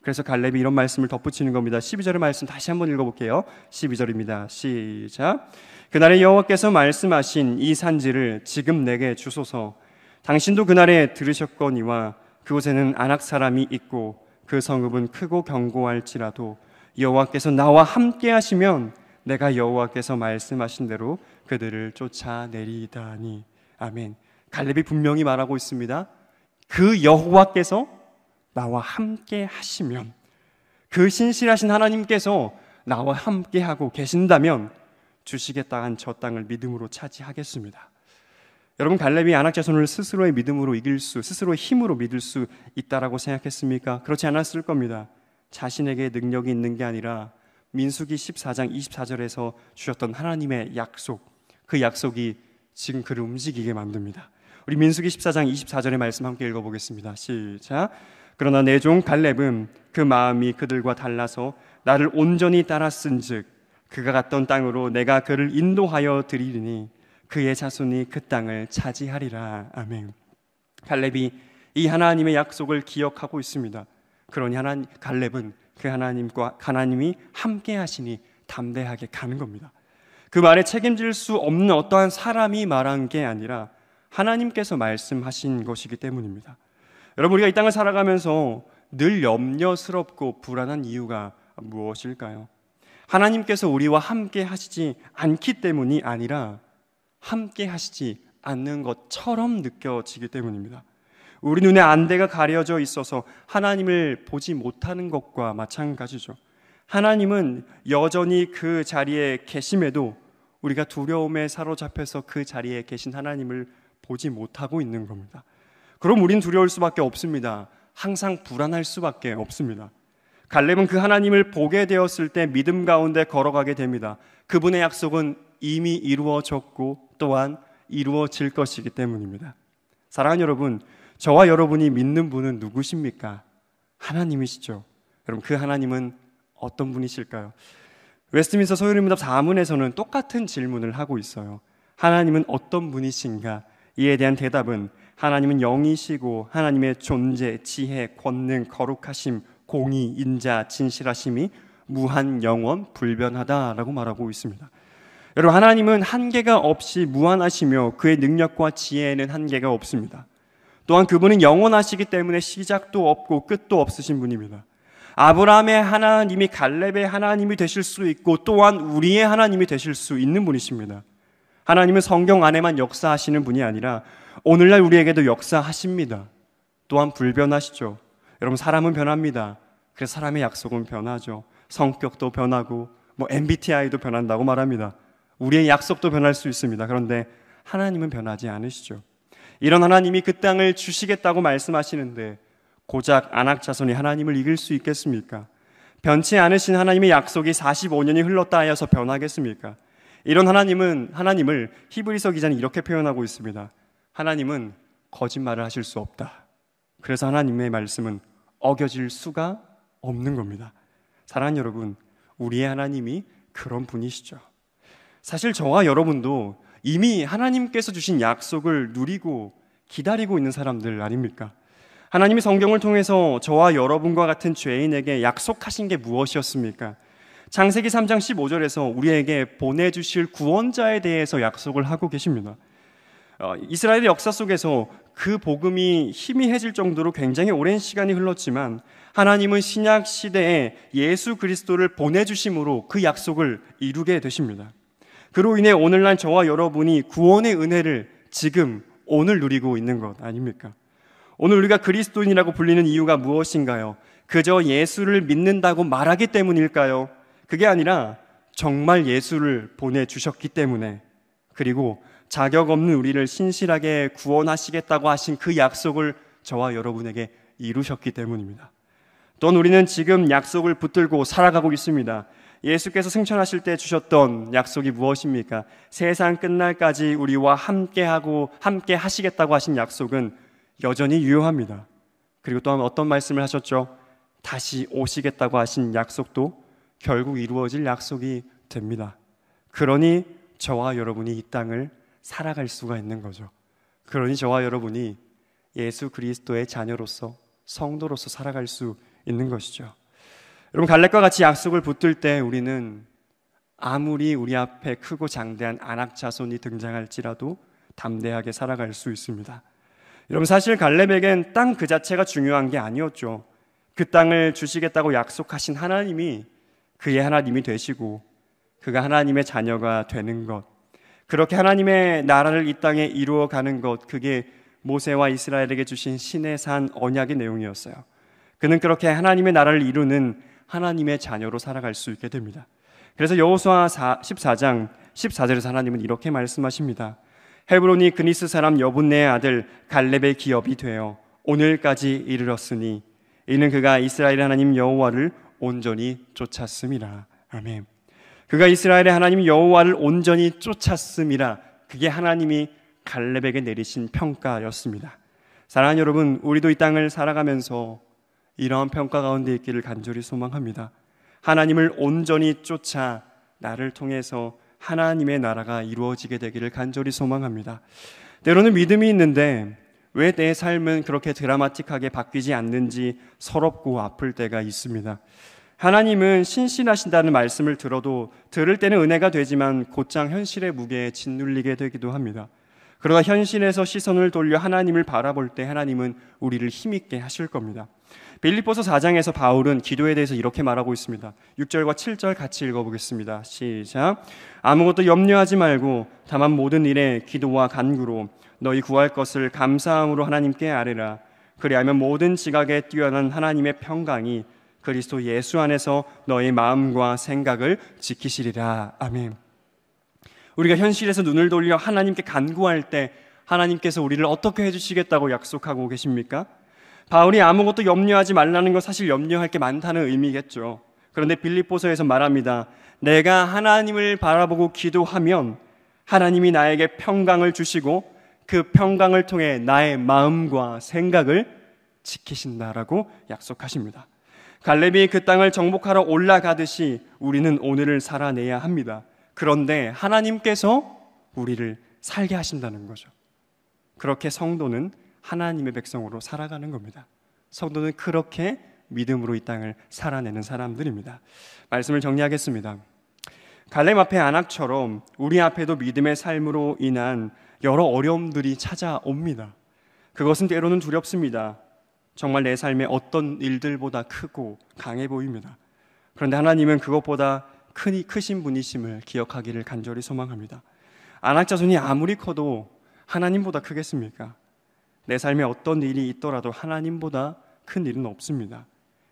[SPEAKER 2] 그래서 갈렙이 이런 말씀을 덧붙이는 겁니다. 12절의 말씀 다시 한번 읽어볼게요. 12절입니다. 시작. 그날에 여호와께서 말씀하신 이 산지를 지금 내게 주소서. 당신도 그날에 들으셨거니와 그곳에는 아낙 사람이 있고 그 성읍은 크고 견고할지라도 여호와께서 나와 함께 하시면 내가 여호와께서 말씀하신 대로 그들을 쫓아내리다니. 아멘. 갈렙이 분명히 말하고 있습니다. 그 여호와께서 나와 함께 하시면, 그 신실하신 하나님께서 나와 함께 하고 계신다면 주시겠다 한 저 땅을 믿음으로 차지하겠습니다. 여러분, 갈렙이 아낙 자손을 스스로의 믿음으로 스스로의 힘으로 믿을 수 있다라고 생각했습니까? 그렇지 않았을 겁니다. 자신에게 능력이 있는 게 아니라 민수기 14장 24절에서 주셨던 하나님의 약속, 그 약속이 지금 그를 움직이게 만듭니다. 우리 민수기 14장 24절의 말씀 함께 읽어보겠습니다. 시작. 그러나 내 종 갈렙은 그 마음이 그들과 달라서 나를 온전히 따랐은즉 그가 갔던 땅으로 내가 그를 인도하여 드리리니 그의 자손이 그 땅을 차지하리라. 아멘. 갈렙이 이 하나님의 약속을 기억하고 있습니다. 그러니 갈렙은 그 하나님이 함께 하시니 담대하게 가는 겁니다. 그 말에 책임질 수 없는 어떠한 사람이 말한 게 아니라 하나님께서 말씀하신 것이기 때문입니다. 여러분, 우리가 이 땅을 살아가면서 늘 염려스럽고 불안한 이유가 무엇일까요? 하나님께서 우리와 함께 하시지 않기 때문이 아니라 함께 하시지 않는 것처럼 느껴지기 때문입니다. 우리 눈에 안대가 가려져 있어서 하나님을 보지 못하는 것과 마찬가지죠. 하나님은 여전히 그 자리에 계심에도 우리가 두려움에 사로잡혀서 그 자리에 계신 하나님을 보지 못하고 있는 겁니다. 그럼 우린 두려울 수밖에 없습니다. 항상 불안할 수밖에 없습니다. 갈렙은 그 하나님을 보게 되었을 때 믿음 가운데 걸어가게 됩니다. 그분의 약속은 이미 이루어졌고 또한 이루어질 것이기 때문입니다. 사랑하는 여러분, 저와 여러분이 믿는 분은 누구십니까? 하나님이시죠. 여러분, 그 하나님은 어떤 분이실까요? 웨스트민스터 소요리문답 4문에서는 똑같은 질문을 하고 있어요. 하나님은 어떤 분이신가? 이에 대한 대답은 하나님은 영이시고 하나님의 존재, 지혜, 권능, 거룩하심, 공의, 인자, 진실하심이 무한, 영원, 불변하다라고 말하고 있습니다. 여러분, 하나님은 한계가 없이 무한하시며 그의 능력과 지혜에는 한계가 없습니다. 또한 그분은 영원하시기 때문에 시작도 없고 끝도 없으신 분입니다. 아브라함의 하나님이 갈렙의 하나님이 되실 수 있고 또한 우리의 하나님이 되실 수 있는 분이십니다. 하나님은 성경 안에만 역사하시는 분이 아니라 오늘날 우리에게도 역사하십니다. 또한 불변하시죠. 여러분, 사람은 변합니다. 그래서 사람의 약속은 변하죠. 성격도 변하고 MBTI도 변한다고 말합니다. 우리의 약속도 변할 수 있습니다. 그런데 하나님은 변하지 않으시죠. 이런 하나님이 그 땅을 주시겠다고 말씀하시는데 고작 아낙 자손이 하나님을 이길 수 있겠습니까? 변치 않으신 하나님의 약속이 45년이 흘렀다 하여서 변하겠습니까? 이런 하나님을 히브리서 기자는 이렇게 표현하고 있습니다. 하나님은 거짓말을 하실 수 없다. 그래서 하나님의 말씀은 어겨질 수가 없는 겁니다. 사랑하는 여러분, 우리의 하나님이 그런 분이시죠. 사실 저와 여러분도 이미 하나님께서 주신 약속을 누리고 기다리고 있는 사람들 아닙니까? 하나님이 성경을 통해서 저와 여러분과 같은 죄인에게 약속하신 게 무엇이었습니까? 창세기 3장 15절에서 우리에게 보내주실 구원자에 대해서 약속을 하고 계십니다. 이스라엘의 역사 속에서 그 복음이 희미해질 정도로 굉장히 오랜 시간이 흘렀지만 하나님은 신약 시대에 예수 그리스도를 보내주심으로 그 약속을 이루게 되십니다. 그로 인해 오늘날 저와 여러분이 구원의 은혜를 지금 오늘 누리고 있는 것 아닙니까? 오늘 우리가 그리스도인이라고 불리는 이유가 무엇인가요? 그저 예수를 믿는다고 말하기 때문일까요? 그게 아니라 정말 예수를 보내주셨기 때문에, 그리고 자격 없는 우리를 신실하게 구원하시겠다고 하신 그 약속을 저와 여러분에게 이루셨기 때문입니다. 또한 우리는 지금 약속을 붙들고 살아가고 있습니다. 예수께서 승천하실 때 주셨던 약속이 무엇입니까? 세상 끝날까지 우리와 함께 하시겠다고 하신 약속은 여전히 유효합니다. 그리고 또한 어떤 말씀을 하셨죠? 다시 오시겠다고 하신 약속도 결국 이루어질 약속이 됩니다. 그러니 저와 여러분이 이 땅을 살아갈 수가 있는 거죠. 그러니 저와 여러분이 예수 그리스도의 자녀로서, 성도로서 살아갈 수 있는 것이죠. 여러분, 갈렙과 같이 약속을 붙들 때 우리는 아무리 우리 앞에 크고 장대한 아낙 자손이 등장할지라도 담대하게 살아갈 수 있습니다. 여러분, 사실 갈렙에겐 땅 그 자체가 중요한 게 아니었죠. 그 땅을 주시겠다고 약속하신 하나님이 그의 하나님이 되시고 그가 하나님의 자녀가 되는 것, 그렇게 하나님의 나라를 이 땅에 이루어가는 것, 그게 모세와 이스라엘에게 주신 신의 산 언약의 내용이었어요. 그는 그렇게 하나님의 나라를 이루는 하나님의 자녀로 살아갈 수 있게 됩니다. 그래서 여호수아 14장 14절에서 하나님은 이렇게 말씀하십니다. 헤브론이 그니스 사람 여분네의 아들 갈렙의 기업이 되어 오늘까지 이르렀으니 이는 그가 이스라엘의 하나님 여호와를 온전히 쫓았음이라. 아멘. 그가 이스라엘의 하나님 여호와를 온전히 쫓았음이라. 그게 하나님이 갈렙에게 내리신 평가였습니다. 사랑하는 여러분, 우리도 이 땅을 살아가면서 이러한 평가 가운데 있기를 간절히 소망합니다. 하나님을 온전히 쫓아 나를 통해서 하나님의 나라가 이루어지게 되기를 간절히 소망합니다. 때로는 믿음이 있는데 왜 내 삶은 그렇게 드라마틱하게 바뀌지 않는지 서럽고 아플 때가 있습니다. 하나님은 신실하신다는 말씀을 들어도 들을 때는 은혜가 되지만 곧장 현실의 무게에 짓눌리게 되기도 합니다. 그러나 현실에서 시선을 돌려 하나님을 바라볼 때 하나님은 우리를 힘있게 하실 겁니다. 빌립보서 4장에서 바울은 기도에 대해서 이렇게 말하고 있습니다. 6절과 7절 같이 읽어보겠습니다. 시작. 아무것도 염려하지 말고 다만 모든 일에 기도와 간구로 너희 구할 것을 감사함으로 하나님께 아뢰라. 그리하면 모든 지각에 뛰어난 하나님의 평강이 그리스도 예수 안에서 너희 마음과 생각을 지키시리라. 아멘. 우리가 현실에서 눈을 돌려 하나님께 간구할 때 하나님께서 우리를 어떻게 해주시겠다고 약속하고 계십니까? 바울이 아무것도 염려하지 말라는 건 사실 염려할 게 많다는 의미겠죠. 그런데 빌립보서에서 말합니다. 내가 하나님을 바라보고 기도하면 하나님이 나에게 평강을 주시고 그 평강을 통해 나의 마음과 생각을 지키신다라고 약속하십니다. 갈렙이 그 땅을 정복하러 올라가듯이 우리는 오늘을 살아내야 합니다. 그런데 하나님께서 우리를 살게 하신다는 거죠. 그렇게 성도는 하나님의 백성으로 살아가는 겁니다. 성도는 그렇게 믿음으로 이 땅을 살아내는 사람들입니다. 말씀을 정리하겠습니다. 갈렙 앞에 아낙처럼 우리 앞에도 믿음의 삶으로 인한 여러 어려움들이 찾아옵니다. 그것은 때로는 두렵습니다. 정말 내 삶의 어떤 일들보다 크고 강해 보입니다. 그런데 하나님은 그것보다 크신 분이심을 기억하기를 간절히 소망합니다. 아낙 자손이 아무리 커도 하나님보다 크겠습니까? 내 삶에 어떤 일이 있더라도 하나님보다 큰 일은 없습니다.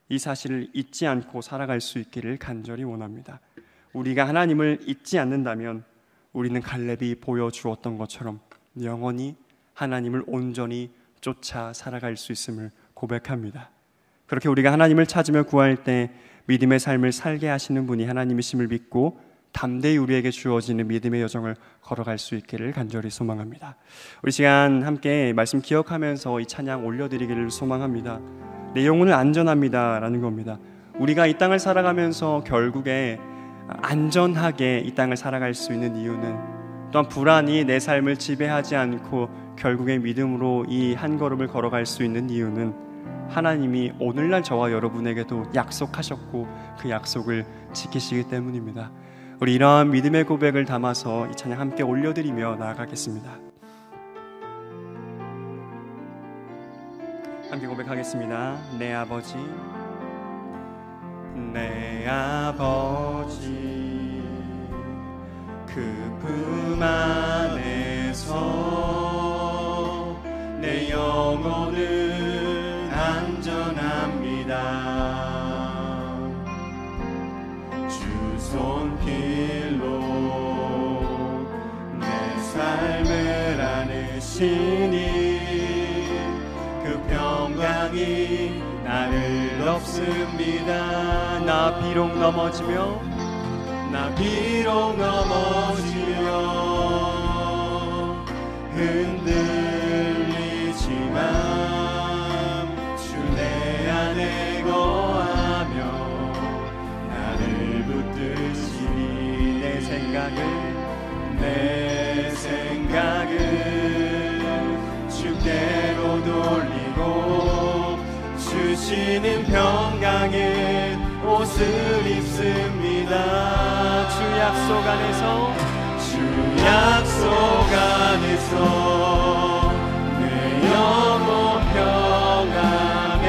[SPEAKER 2] 이 사실을 잊지 않고 살아갈 수 있기를 간절히 원합니다. 우리가 하나님을 잊지 않는다면 우리는 갈렙이 보여주었던 것처럼 영원히 하나님을 온전히 쫓아 살아갈 수 있음을 고백합니다. 그렇게 우리가 하나님을 찾으며 구할 때 믿음의 삶을 살게 하시는 분이 하나님이심을 믿고 담대히 우리에게 주어지는 믿음의 여정을 걸어갈 수 있기를 간절히 소망합니다. 우리 시간 함께 말씀 기억하면서 이 찬양 올려드리기를 소망합니다. 내 영혼은 안전합니다 라는 겁니다. 우리가 이 땅을 살아가면서 결국에 안전하게 이 땅을 살아갈 수 있는 이유는, 또한 불안이 내 삶을 지배하지 않고 결국에 믿음으로 이 한 걸음을 걸어갈 수 있는 이유는 하나님이 오늘날 저와 여러분에게도 약속하셨고 그 약속을 지키시기 때문입니다. 우리 이러한 믿음의 고백을 담아서 이 찬양 함께 올려드리며 나아가겠습니다. 함께 고백하겠습니다. 내 아버지, 내 아버지, 그 품 안에서 내 영혼은 안전합니다. 주 손길로 내 삶을 안으시니 그 평강이 나를 덮습니다. 나 비록 넘어지며 흔들리지만 주 내 안에 거하며 나를 붙드시니 내 생각을 주께로 돌리고 주시는 평강의 옷을 입습니다. 주 약속 안에서 내 영혼 평안에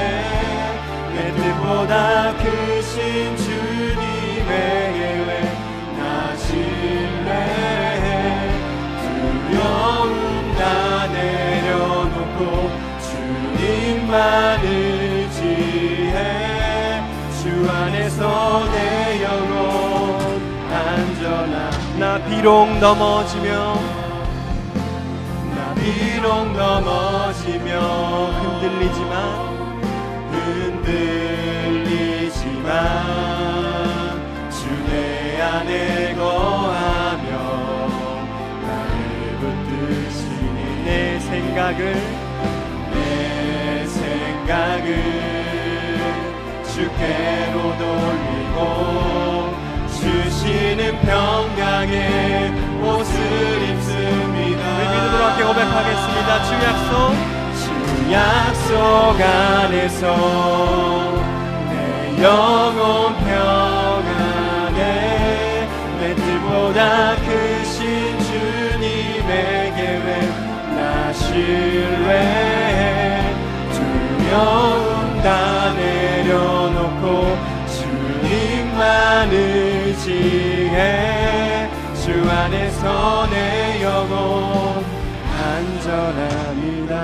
[SPEAKER 2] 내 뜻보다 크신 주님의 계획 나 신뢰해. 두려움 다 내려놓고 주님만 의지해. 주 안에서 내 영혼 안전한. 나 비록 넘어지며 흔들리지만 주 내 안에 거하며 나를 붙드시니 내 생각을 주께로 돌리고 주시는 평강의 옷을 입습니다. 우리 믿음으로 함께 고백하겠습니다. 주 약속 안에서 내 영혼 평안에 내 뜻보다 크신 주님의 계획 나 신뢰해. 두려움 다 내려놓고 주님만 의지해. 주 안에서 내 영혼 안전합니다.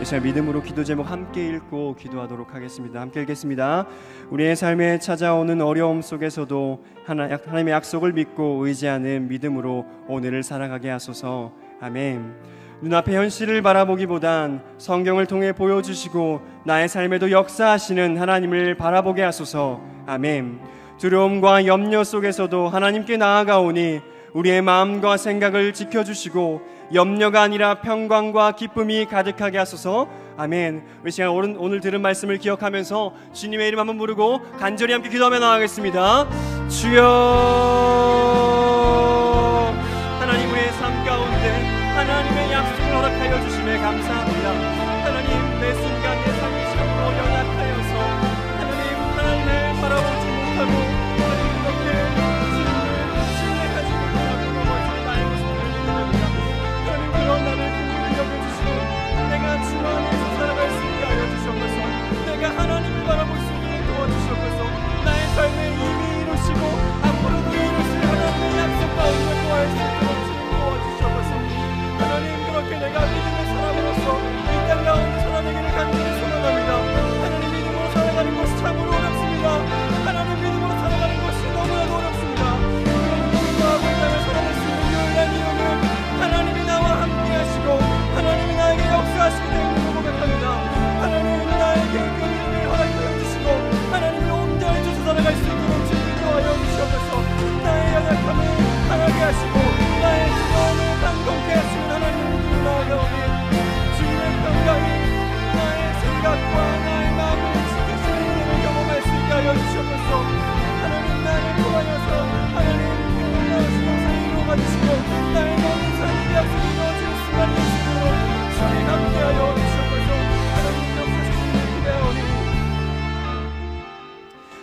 [SPEAKER 2] 이 시간 믿음으로 기도 제목 함께 읽고 기도하도록 하겠습니다. 함께 읽겠습니다. 우리의 삶에 찾아오는 어려움 속에서도 하나님의 약속을 믿고 의지하는 믿음으로 오늘을 살아가게 하소서. 아멘. 눈앞의 현실을 바라보기보단 성경을 통해 보여주시고 나의 삶에도 역사하시는 하나님을 바라보게 하소서. 아멘. 두려움과 염려 속에서도 하나님께 나아가오니 우리의 마음과 생각을 지켜주시고 염려가 아니라 평강과 기쁨이 가득하게 하소서. 아멘. 우리 시간 오늘 들은 말씀을 기억하면서 주님의 이름 한번 부르고 간절히 함께 기도하며 나아가겠습니다. 주여, 하나님 우리의 삶 가운데 하나님의 약속을 허락하여 주심에 감사합니다. 하나님 내 순간 내 삶의 시간으로 연약하여서 하나님을 바라보지 못하고 하나님 그렇게 주님을 신뢰하지 못하고 넘어진 나의 모습을 믿습니다. 하나님 그런 나를 긍휼히 여겨주시고 내가 주 안에서 살아갈 수 있게 하여 주시옵소서. 내가 하나님을 바라볼 수 있게 도와주시옵소서. 나의 삶에 이미 이루시고 앞으로도 이루실 하나님의 약속 가운데 거할 수 있도록 주님 도와주시옵소서. 하나님 그렇게 내가 믿음의 사람으로서 이 땅 가운데 살아내기를 간절히 소원합니다. 하나님 믿음으로 살아가는 것이 참으로 어렵습니다. 하나님 믿음으로 살아가는 것이 너무나도 어렵습니다. 그런 믿음과 삶을 살아낼 수 있는 유일한 이유는 하나님이 나와 함께 하시고 하나님이 나에게 역사하시기 때문에 고백합니다. 하나님은 나에게 그 믿음을 허락하여 주시고 하나님을 온전히 쫓아 살아갈 수 있도록 주님 인도하여 주시옵소서. 나의 연약함을 강하게 하시고 나의 두려움을 강건케 하시는 하나님을 나아가오니 주님의 평강이 나의 생각과 나의 마음을 지키시는 은혜를 경험할 수 있게 하여 주시옵소서. 하나님 나를 통하여서 하나님 놀라우신 영상을 이루어 가주시고 나의 모든 삶의 약속이 이루어지는 순간이 되시도록 주님 함께하여 주시옵소서. 하나님 역사하시는 기대하오니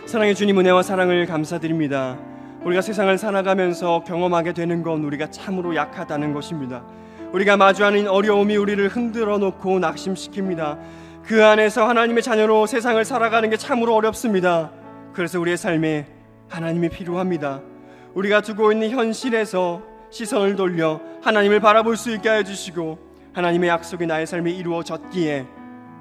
[SPEAKER 2] 사랑의 주님, 은혜와 사랑을 감사드립니다. 우리가 세상을 살아가면서 경험하게 되는 건 우리가 참으로 약하다는 것입니다. 우리가 마주하는 어려움이 우리를 흔들어 놓고 낙심시킵니다. 그 안에서 하나님의 자녀로 세상을 살아가는 게 참으로 어렵습니다. 그래서 우리의 삶에 하나님이 필요합니다. 우리가 두고 있는 현실에서 시선을 돌려 하나님을 바라볼 수 있게 하여 주시고, 하나님의 약속이 나의 삶에 이루어졌기에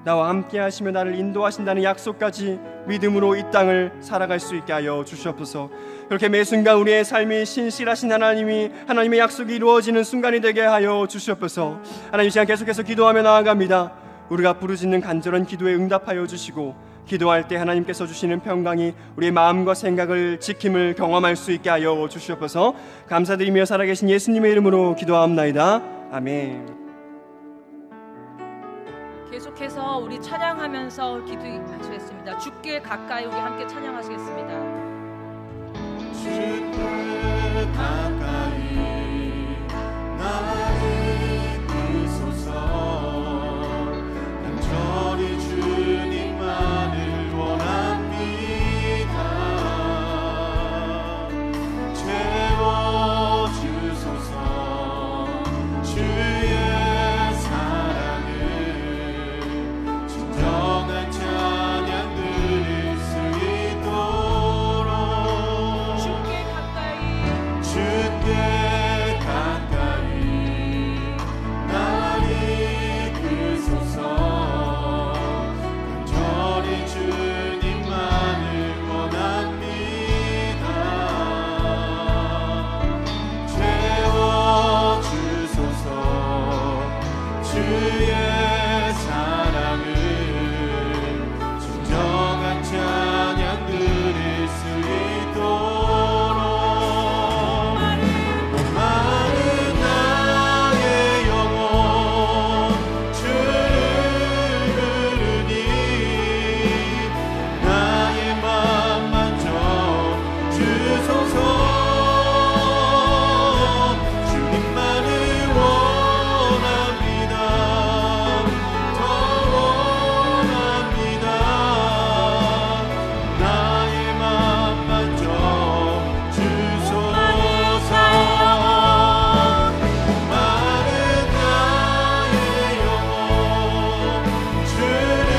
[SPEAKER 2] 나와 함께 하시며 나를 인도하신다는 약속까지 믿음으로 이 땅을 살아갈 수 있게 하여 주시옵소서. 그렇게 매 순간 우리의 삶이 신실하신 하나님의 약속이 이루어지는 순간이 되게 하여 주시옵소서. 하나님, 시간 계속해서 기도하며 나아갑니다. 우리가 부르짖는 간절한 기도에 응답하여 주시고, 기도할 때 하나님께서 주시는 평강이 우리의 마음과 생각을 지킴을 경험할 수 있게 하여 주시옵소서. 감사드리며 살아계신 예수님의 이름으로 기도하옵나이다. 아멘.
[SPEAKER 3] 계속해서 우리 찬양하면서 기도하시겠습니다. 주께 가까이 우리 함께 찬양하시겠습니다.
[SPEAKER 1] 주께 가까이 나를 이끌소서. 간절히 주님만을 원합니다. 채워주소서. 주의 진정한 찬양 드릴 수 있도록 주께 가까이 나를 이끌소서. 간절히 주님만을 원합니다. 채워주소서. 주의 찬양 드릴 수 있도록 목마른 나의 영혼 주를 부르니 나의 맘 만져 주소서. 주님만을 원합니다. 더 원합니다. 나의 맘 만져 주소서. 목마른 나의 영혼 주를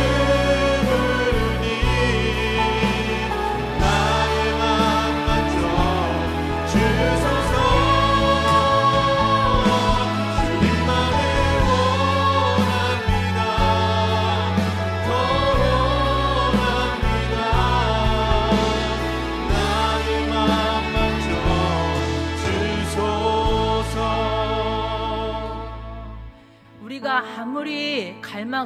[SPEAKER 1] 부르니 나의 맘 만져 주소서. 주님만을 원합니다. 더 원합니다. 나의 맘 만져 주소서.
[SPEAKER 3] 우리가 아무리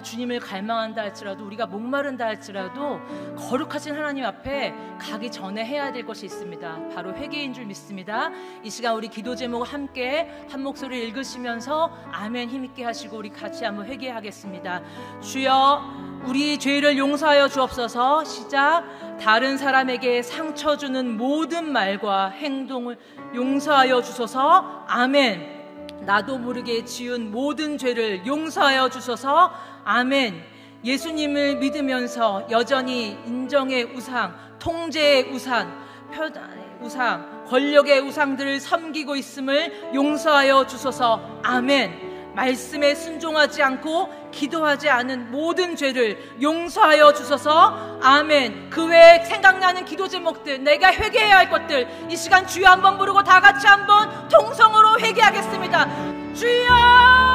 [SPEAKER 3] 주님을 갈망한다 할지라도, 우리가 목마른다 할지라도 거룩하신 하나님 앞에 가기 전에 해야 될 것이 있습니다. 바로 회개인 줄 믿습니다. 이 시간 우리 기도 제목을 함께 한 목소리 읽으시면서 아멘 힘있게 하시고 우리 같이 한번 회개하겠습니다. 주여, 우리 죄를 용서하여 주옵소서. 시작. 다른 사람에게 상처 주는 모든 말과 행동을 용서하여 주소서. 아멘. 나도 모르게 지은 모든 죄를 용서하여 주소서. 아멘. 예수님을 믿으면서 여전히 인정의 우상, 통제의 우상, 표단의 우상, 권력의 우상들을 섬기고 있음을 용서하여 주소서. 아멘. 말씀에 순종하지 않고 기도하지 않은 모든 죄를 용서하여 주소서. 아멘. 그 외에 생각나는 기도 제목들, 내가 회개해야 할 것들, 이 시간 주여 한번 부르고 다 같이 한번 통성으로 회개하겠습니다. 주여!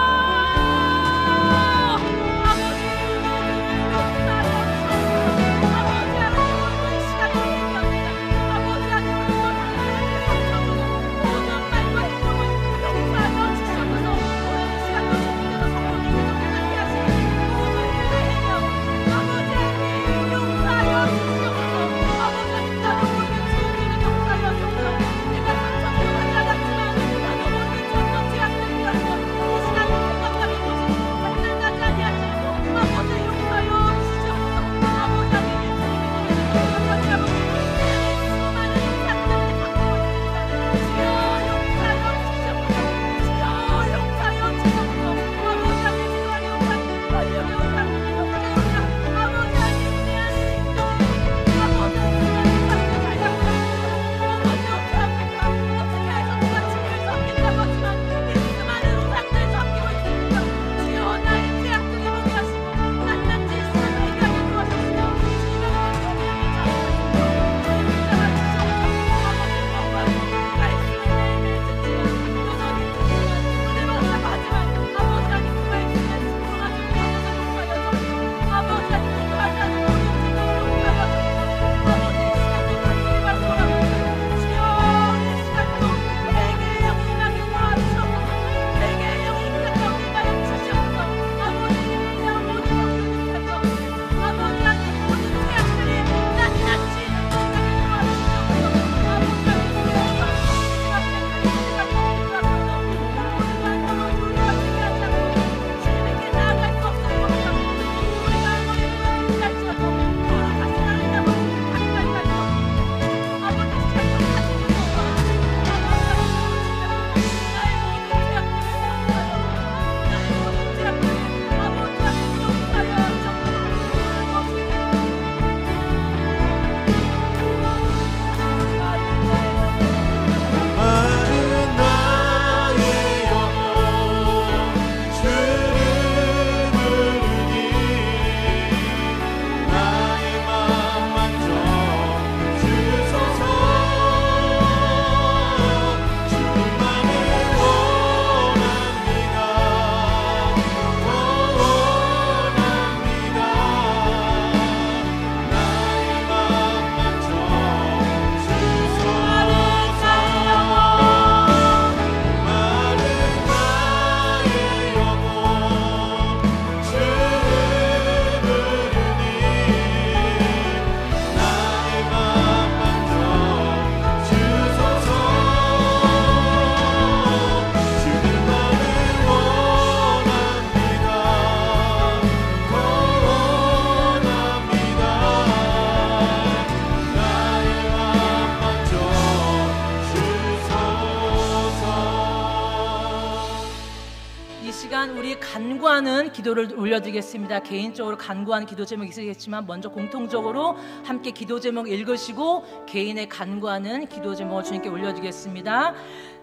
[SPEAKER 3] 함께 간구하는 기도를 올려드리겠습니다. 개인적으로 간구하는 기도 제목 있으시겠지만 먼저 공통적으로 함께 기도 제목 읽으시고 개인의 간구하는 기도 제목을 주님께 올려드리겠습니다.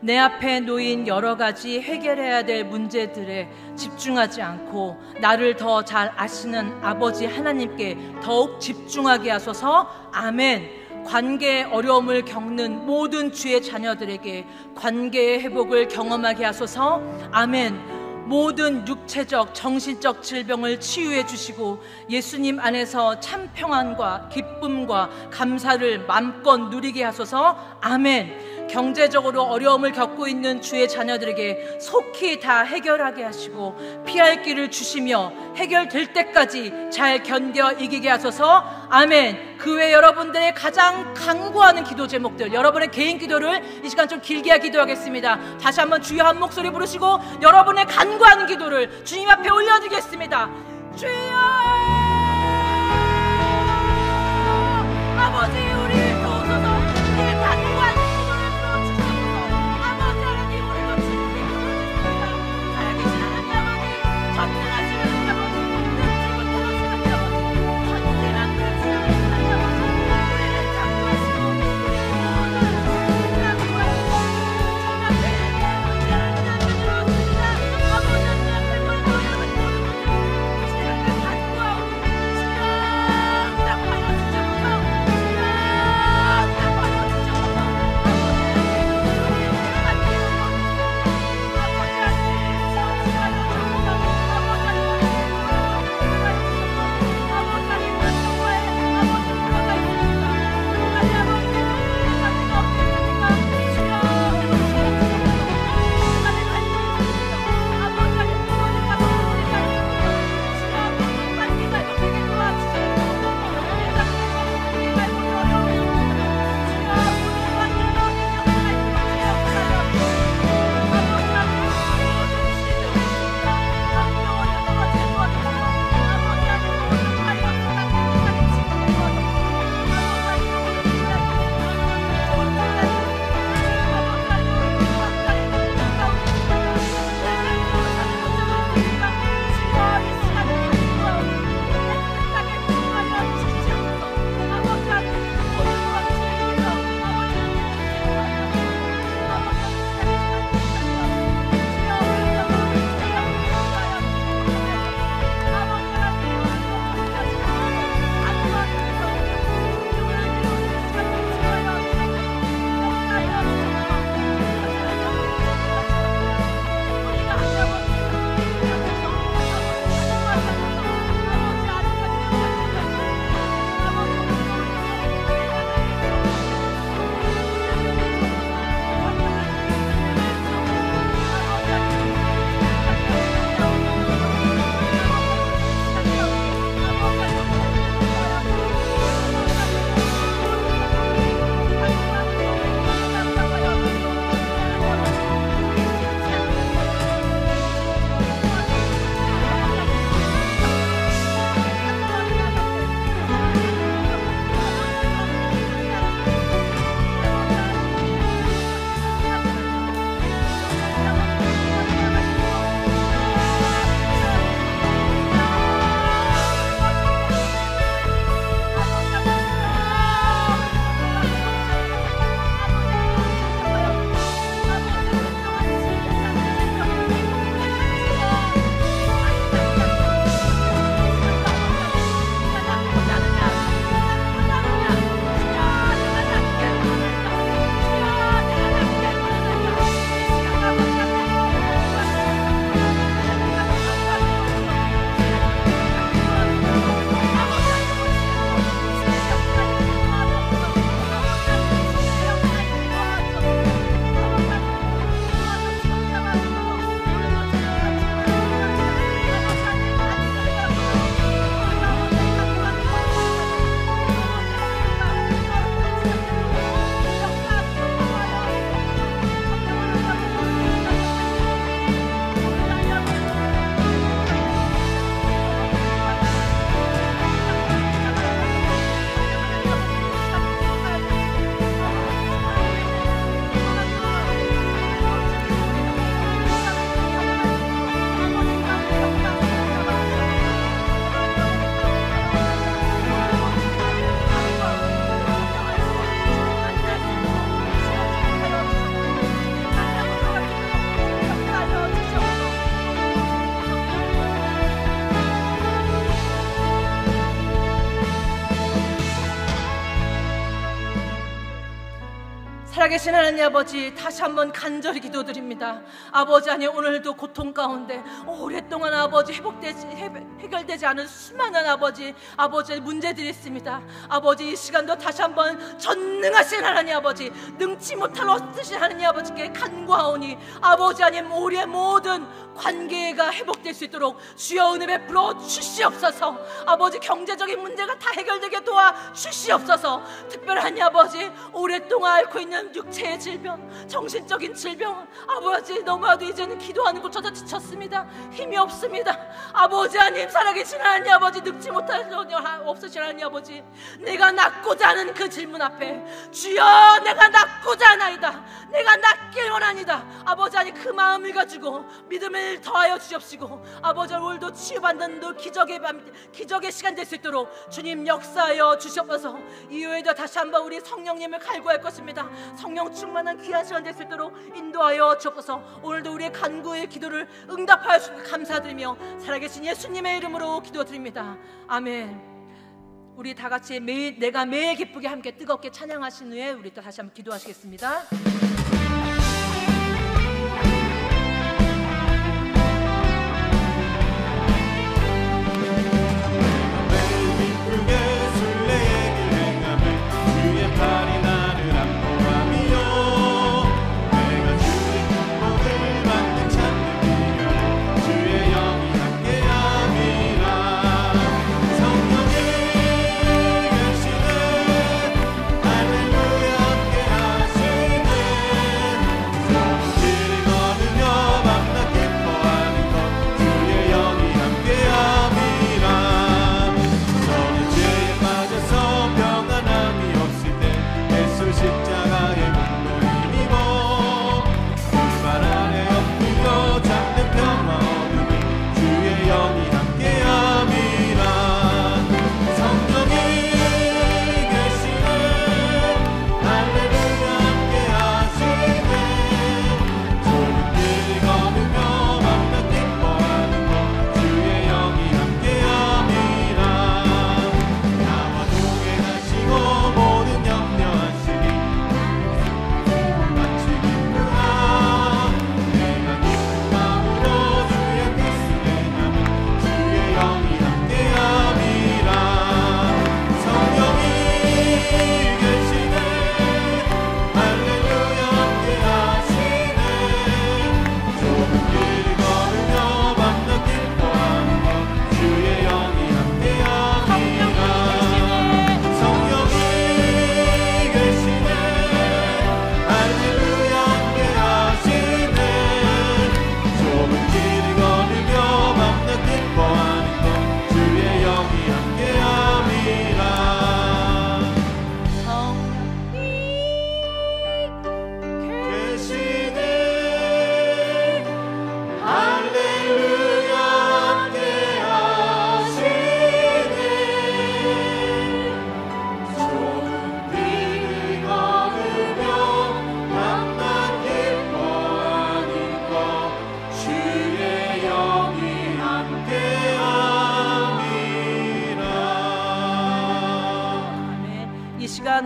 [SPEAKER 3] 내 앞에 놓인 여러 가지 해결해야 될 문제들에 집중하지 않고 나를 더 잘 아시는 아버지 하나님께 더욱 집중하게 하소서. 아멘. 관계의 어려움을 겪는 모든 주의 자녀들에게 관계의 회복을 경험하게 하소서. 아멘. 모든 육체적, 정신적 질병을 치유해 주시고 예수님 안에서 참 평안과 기쁨과 감사를 맘껏 누리게 하소서. 아멘. 경제적으로 어려움을 겪고 있는 주의 자녀들에게 속히 다 해결하게 하시고 피할 길을 주시며 해결될 때까지 잘 견뎌 이기게 하소서. 아멘. 그 외 여러분들의 가장 간구하는 기도 제목들, 여러분의 개인 기도를 이 시간 좀 길게 기도하겠습니다. 다시 한번 주여 한 목소리 부르시고 여러분의 간구하는 기도를 주님 앞에 올려드리겠습니다. 주여, 아버지, 우리 도우소서. 우리의 간구하는 기도를 들어주셔서 아버지 하나님, 오늘도 주님께 부르짖습니다. 살아계신 하나님 아버지, 전능하신 하나님 아버지, 능치 못하신 하나님 아버지, 헌재만 그렇지 않으신 하나님 아버지, 우리를 잡고하시고 우리의 모든 간구하시고 주님 앞에 문제를 들어주셨습니다. 아버지 하나님 앞에 모든 문제를 주님 앞에 간구하옵니다. 살아계신 하나님 아버지, 다시 한번 간절히 기도드립니다. 아버지, 아니 오늘도 고통 가운데 오랫동안 아버지 해결되지 않은 수많은 아버지 문제들이 있습니다. 아버지, 이 시간도 다시 한번 전능하신 하나님 아버지, 능치 못할 없으신 하나님 아버지께 간구하오니 아버지 하나님, 우리의 모든 관계가 회복될 수 있도록 주여 은혜 베풀어 주시옵소서. 아버지, 경제적인 문제가 다 해결되게 도와 주시옵소서. 특별한 아버지, 오랫동안 앓고 있는 육체의 질병, 정신적인 질병, 아버지 너무나도 이제는 기도하는 것조차 지쳤습니다. 힘이 없습니다. 아버지 하나님, 살아계신 하나님 아버지, 늙지 못할 없으신 하나님 아버지, 내가 낫고자 하는 그 질문 앞에 주여 내가 낫고자 하나이다, 내가 낫길 원하니다. 아버지 하나님, 그 마음을 가지고 믿음을 더하여 주시옵시고 아버지, 오늘도 치유받는 기적의 시간 될 수 있도록 주님 역사하여 주시옵소서. 이후에도 다시 한번 우리 성령님을 갈구할 것입니다. 성령 충만한 귀한 시간 될 수 있도록 인도하여 주옵소서. 오늘도 우리의 간구의 기도를 응답하여 주시고 감사드리며 살아계신 예수님의 이름으로 기도드립니다. 아멘. 우리 다 같이 내가 매일 기쁘게 함께 뜨겁게 찬양하신 후에 우리 또 다시 한번 기도하시겠습니다.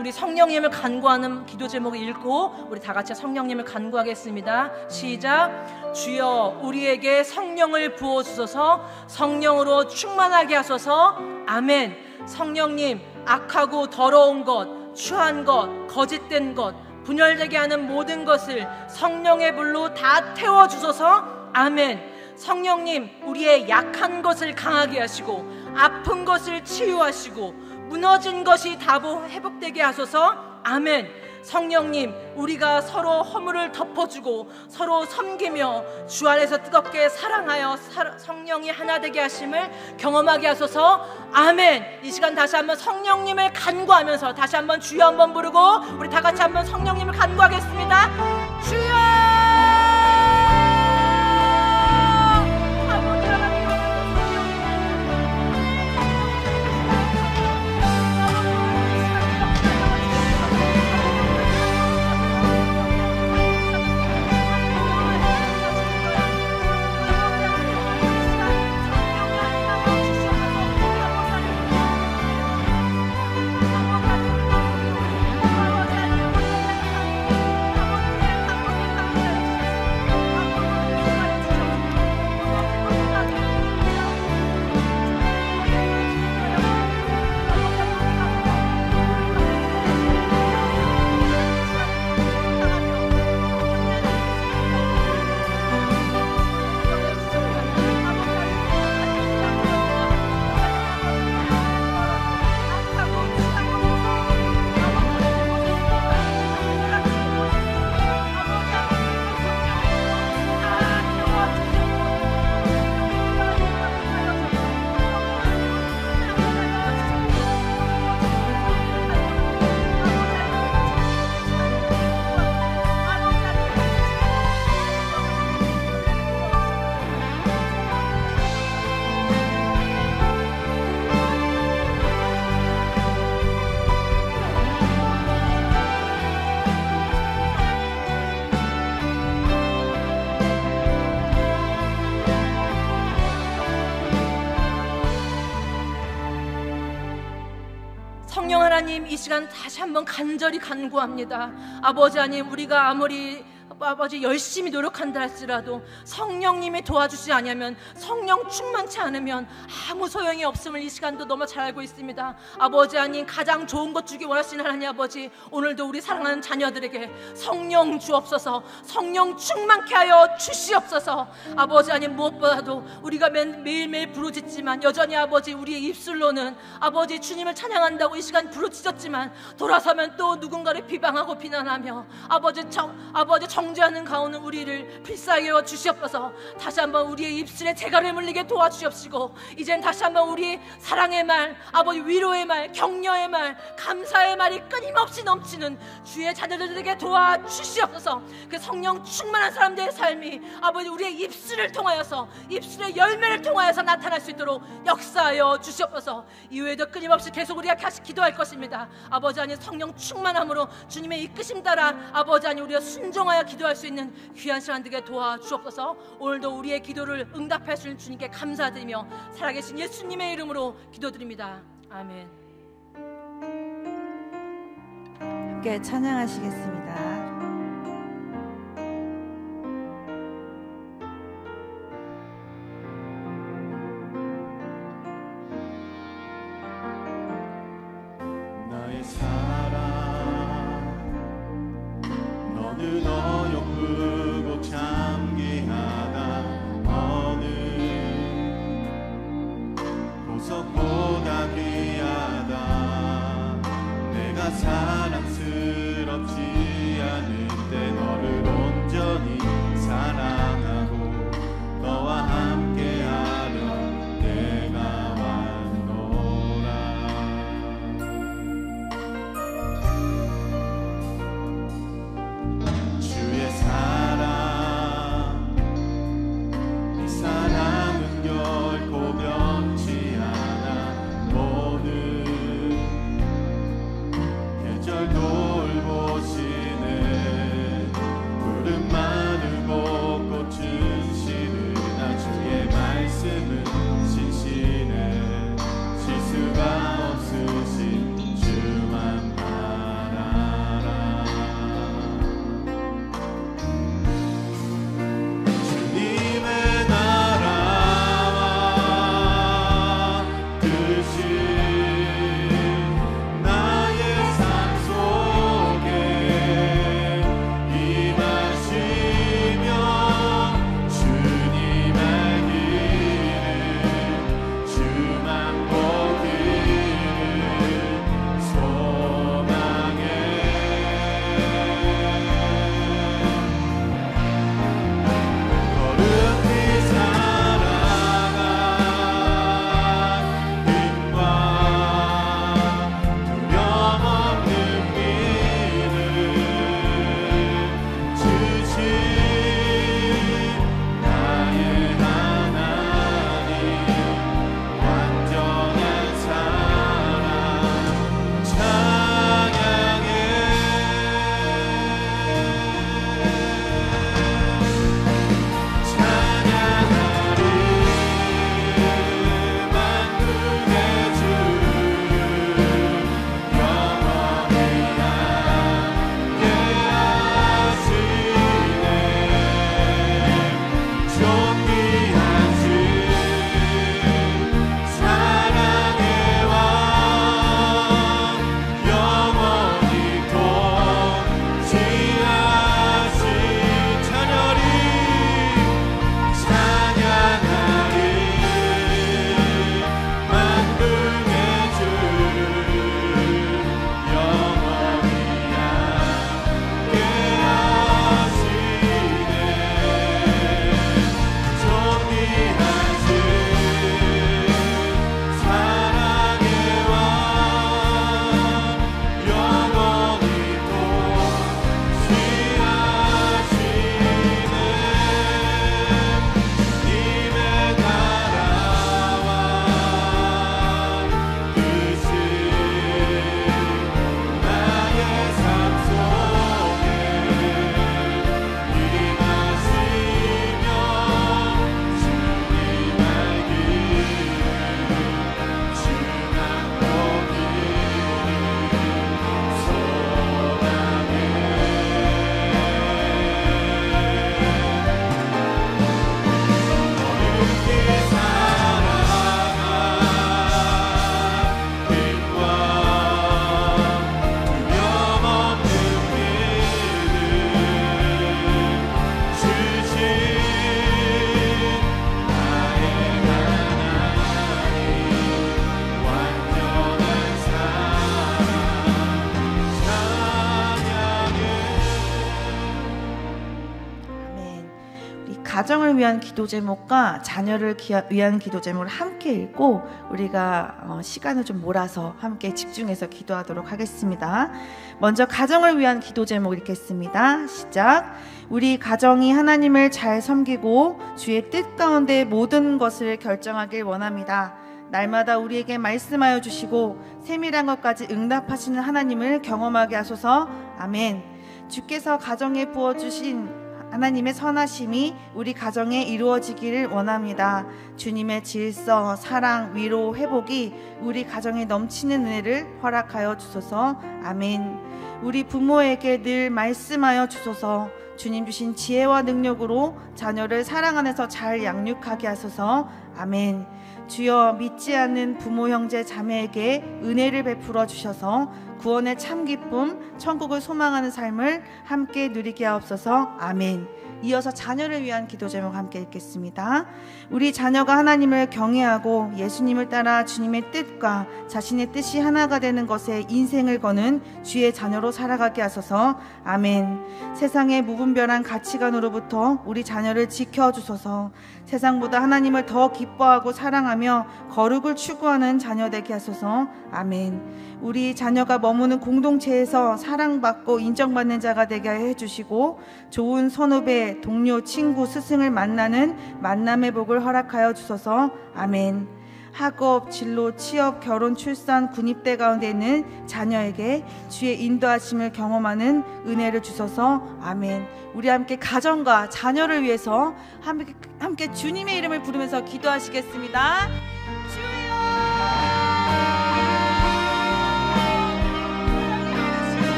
[SPEAKER 3] 우리 성령님을 간구하는 기도 제목을 읽고 우리 다 같이 성령님을 간구하겠습니다. 시작. 주여 우리에게 성령을 부어주소서. 성령으로 충만하게 하소서. 아멘. 성령님, 악하고 더러운 것, 추한 것, 거짓된 것, 분열되게 하는 모든 것을 성령의 불로 다 태워주소서. 아멘. 성령님, 우리의 약한 것을 강하게 하시고 아픈 것을 치유하시고 무너진 것이 다 회복되게 하소서. 아멘. 성령님, 우리가 서로 허물을 덮어주고 서로 섬기며 주 안에서 뜨겁게 사랑하여 성령이 하나 되게 하심을 경험하게 하소서. 아멘. 이 시간 다시 한번 성령님을 간구하면서 다시 한번 주여 한번 부르고 우리 다 같이 한번 성령님을 간구하겠습니다. 주여. 하나님, 이 시간 다시 한번 간절히 간구합니다. 아버지 하나님, 우리가 아무리 아버지 열심히 노력한다 할지라도 성령님이 도와주지 않으면, 성령 충만치 않으면 아무 소용이 없음을 이 시간도 너무 잘 알고 있습니다. 아버지 하나님, 가장 좋은 것 주기 원하시는 하나님 아버지, 오늘도 우리 사랑하는 자녀들에게 성령 주옵소서, 성령 충만케 하여 주시옵소서. 아버지 하나님, 무엇보다도 우리가 매일매일 부르짖지만 여전히 아버지 우리의 입술로는 아버지 주님을 찬양한다고 이 시간 부르짖었지만 돌아서면 또 누군가를 비방하고 비난하며 아버지 정죄하는 가운데 우리를 필사하게 하여 주시옵소서. 다시 한번 우리의 입술에 재갈을 물리게 도와주옵시고, 이젠 다시 한번 우리 사랑의 말, 아버지 위로의 말, 격려의 말, 감사의 말이 끊임없이 넘치는 주의 자녀들에게 도와주시옵소서. 그 성령 충만한 사람들의 삶이 아버지 우리의 입술을 통하여서, 입술의 열매를 통하여서 나타날 수 있도록 역사하여 주시옵소서. 이후에도 끊임없이 계속 우리가 다시 기도할 것입니다. 아버지 하나님, 성령 충만함으로 주님의 이끄심 따라 아버지 하나님 우리가 순종하여 기도할 수 있는 귀한 시간 되게 도와주옵소서. 오늘도 우리의 기도를 응답할 수 있는 주님께 감사드리며 살아계신 예수님의 이름으로 기도드립니다. 아멘.
[SPEAKER 4] 함께 찬양하시겠습니다.
[SPEAKER 1] 나의 사랑, 너는 어여쁘고 참귀하다. 어느 보석보다 귀하다. 내가 사랑스럽지 않아
[SPEAKER 4] 가정을 위한 기도 제목과 자녀를 위한 기도 제목을 함께 읽고 우리가 시간을 좀 몰아서 함께 집중해서 기도하도록 하겠습니다. 먼저 가정을 위한 기도 제목 읽겠습니다. 시작. 우리 가정이 하나님을 잘 섬기고 주의 뜻 가운데 모든 것을 결정하길 원합니다. 날마다 우리에게 말씀하여 주시고 세밀한 것까지 응답하시는 하나님을 경험하게 하소서. 아멘. 주께서 가정에 부어주신 하나님의 선하심이 우리 가정에 이루어지기를 원합니다. 주님의 질서, 사랑, 위로, 회복이 우리 가정에 넘치는 은혜를 허락하여 주소서. 아멘. 우리 부모에게 늘 말씀하여 주소서. 주님 주신 지혜와 능력으로 자녀를 사랑 안에서 잘 양육하게 하소서. 아멘. 주여, 믿지 않는 부모, 형제, 자매에게 은혜를 베풀어 주셔서 구원의 참 기쁨, 천국을 소망하는 삶을 함께 누리게 하옵소서. 아멘. 이어서 자녀를 위한 기도 제목 함께 읽겠습니다. 우리 자녀가 하나님을 경외하고 예수님을 따라 주님의 뜻과 자신의 뜻이 하나가 되는 것에 인생을 거는 주의 자녀로 살아가게 하소서. 아멘. 세상의 무분별한 가치관으로부터 우리 자녀를 지켜주소서. 세상보다 하나님을 더 기뻐하고 사랑하며 거룩을 추구하는 자녀 되게 하소서. 아멘. 우리 자녀가 머무는 공동체에서 사랑받고 인정받는 자가 되게 해주시고 좋은 선후배, 동료, 친구, 스승을 만나는 만남의 복을 허락하여 주소서. 아멘. 학업, 진로, 취업, 결혼, 출산, 군입대 가운데 있는 자녀에게 주의 인도하심을 경험하는 은혜를 주소서. 아멘. 우리 함께 가정과 자녀를 위해서 함께 주님의 이름을 부르면서 기도하시겠습니다.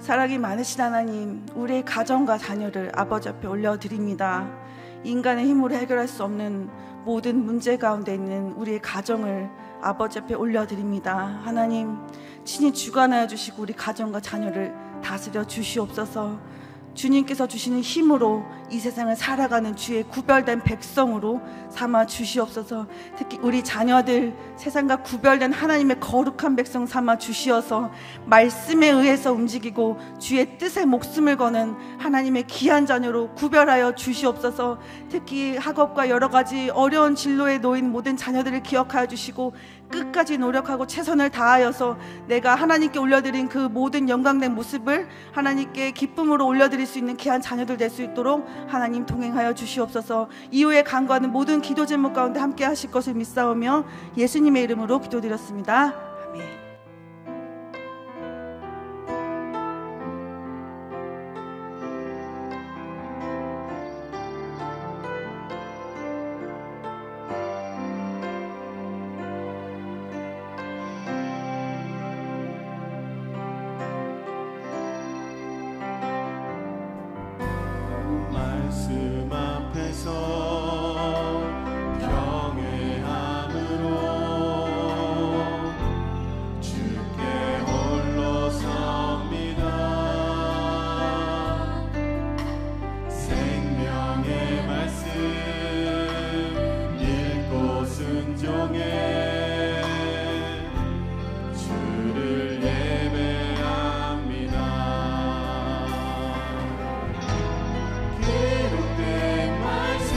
[SPEAKER 4] 사랑이 많으신 하나님, 우리의 가정과 자녀를 아버지 앞에 올려드립니다. 인간의 힘으로 해결할 수 없는 모든 문제 가운데 있는 우리의 가정을 아버지 앞에 올려드립니다. 하나님, 친히 주관하여 주시고 우리 가정과 자녀를 다스려 주시옵소서. 주님께서 주시는 힘으로 이 세상을 살아가는 주의 구별된 백성으로 삼아 주시옵소서. 특히 우리 자녀들 세상과 구별된 하나님의 거룩한 백성 삼아 주시어서 말씀에 의해서 움직이고 주의 뜻에 목숨을 거는 하나님의 귀한 자녀로 구별하여 주시옵소서. 특히 학업과 여러 가지 어려운 진로에 놓인 모든 자녀들을 기억하여 주시고 끝까지 노력하고 최선을 다하여서 내가 하나님께 올려드린 그 모든 영광된 모습을 하나님께 기쁨으로 올려드릴 수 있는 귀한 자녀들 될 수 있도록 하나님 동행하여 주시옵소서. 이후에 간구하는 모든 기도 제목 가운데 함께 하실 것을 믿사오며 예수님의 이름으로 기도드렸습니다. 아멘.
[SPEAKER 1] 말씀 앞에서 경외함으로 주께 홀로 섭니다. 생명의 말씀 읽고 순종해 주를 예배합니다. 기록된 말씀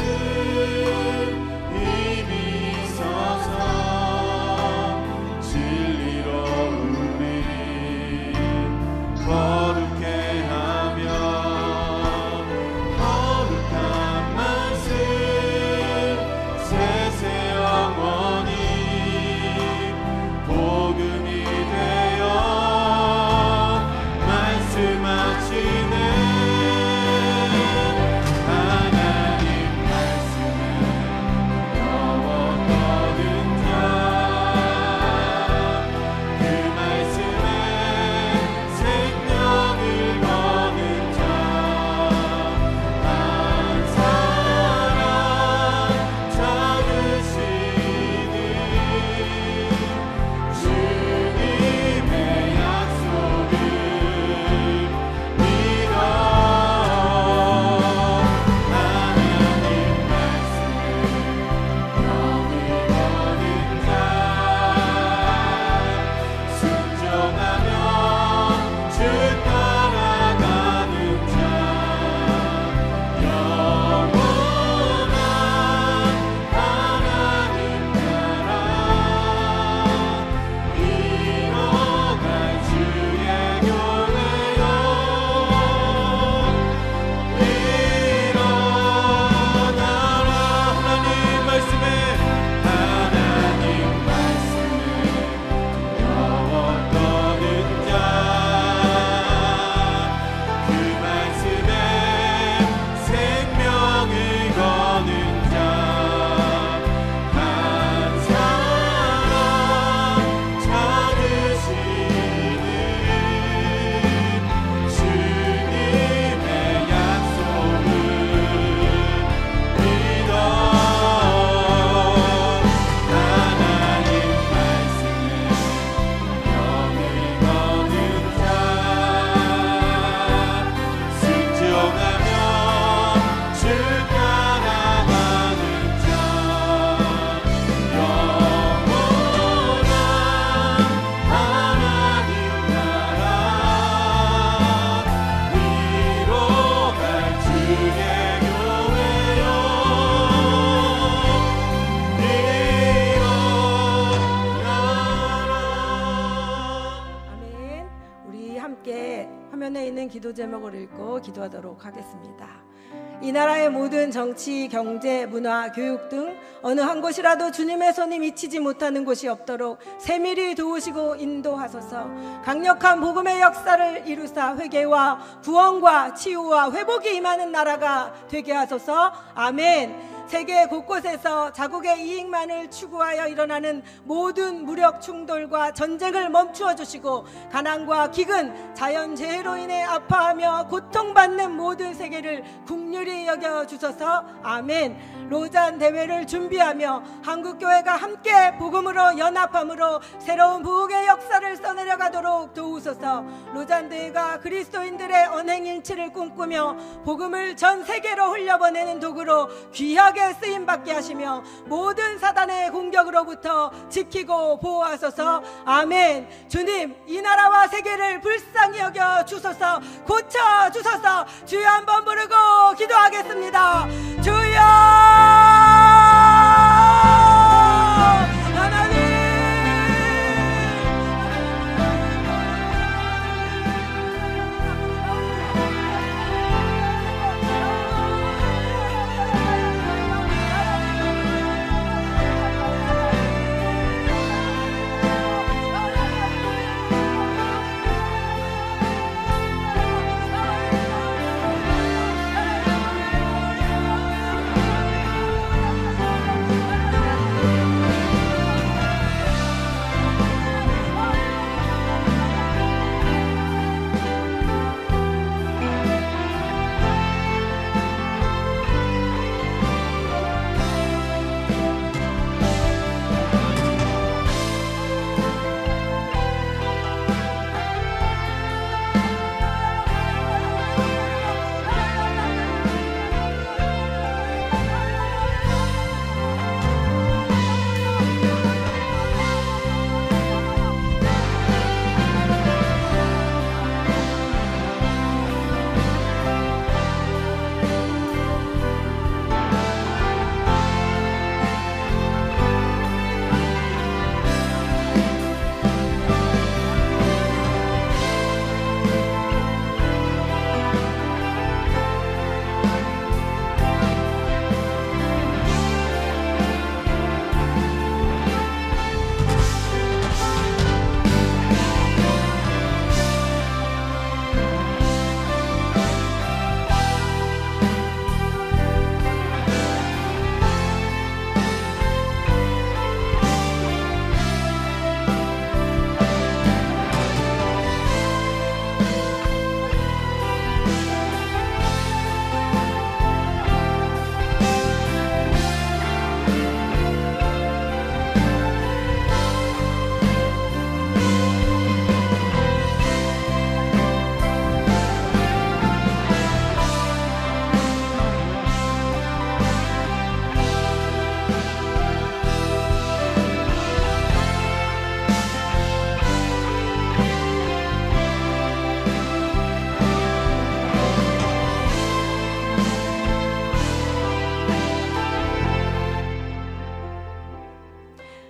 [SPEAKER 5] 기도 제목을 읽고 기도하도록 하겠습니다. 이 나라의 모든 정치, 경제, 문화, 교육 등 어느 한 곳이라도 주님의 손이 미치지 못하는 곳이 없도록 세밀히 도우시고 인도하소서. 강력한 복음의 역사를 이루사 회개와 구원과 치유와 회복이 임하는 나라가 되게 하소서. 아멘. 세계 곳곳에서 자국의 이익만을 추구하여 일어나는 모든 무력 충돌과 전쟁을 멈추어 주시고, 가난과 기근, 자연재해로 인해 아파하며 고통받는 모든 세계를 긍휼히 여겨 주소서. 아멘. 로잔 대회를 준비하며 한국교회가 함께 복음으로 연합함으로 새로운 부흥의 역사를 써내려가도록 도우소서. 로잔 대회가 그리스도인들의 언행일치를 꿈꾸며 복음을 전 세계로 흘려보내는 도구로 귀하게 쓰임받게 하시며 모든 사단의 공격으로부터 지키고 보호하소서. 아멘. 주님, 이 나라와 세계를 불쌍히 여겨 주소서. 고쳐 주소서. 주여 한번 부르고 기도하겠습니다. 주여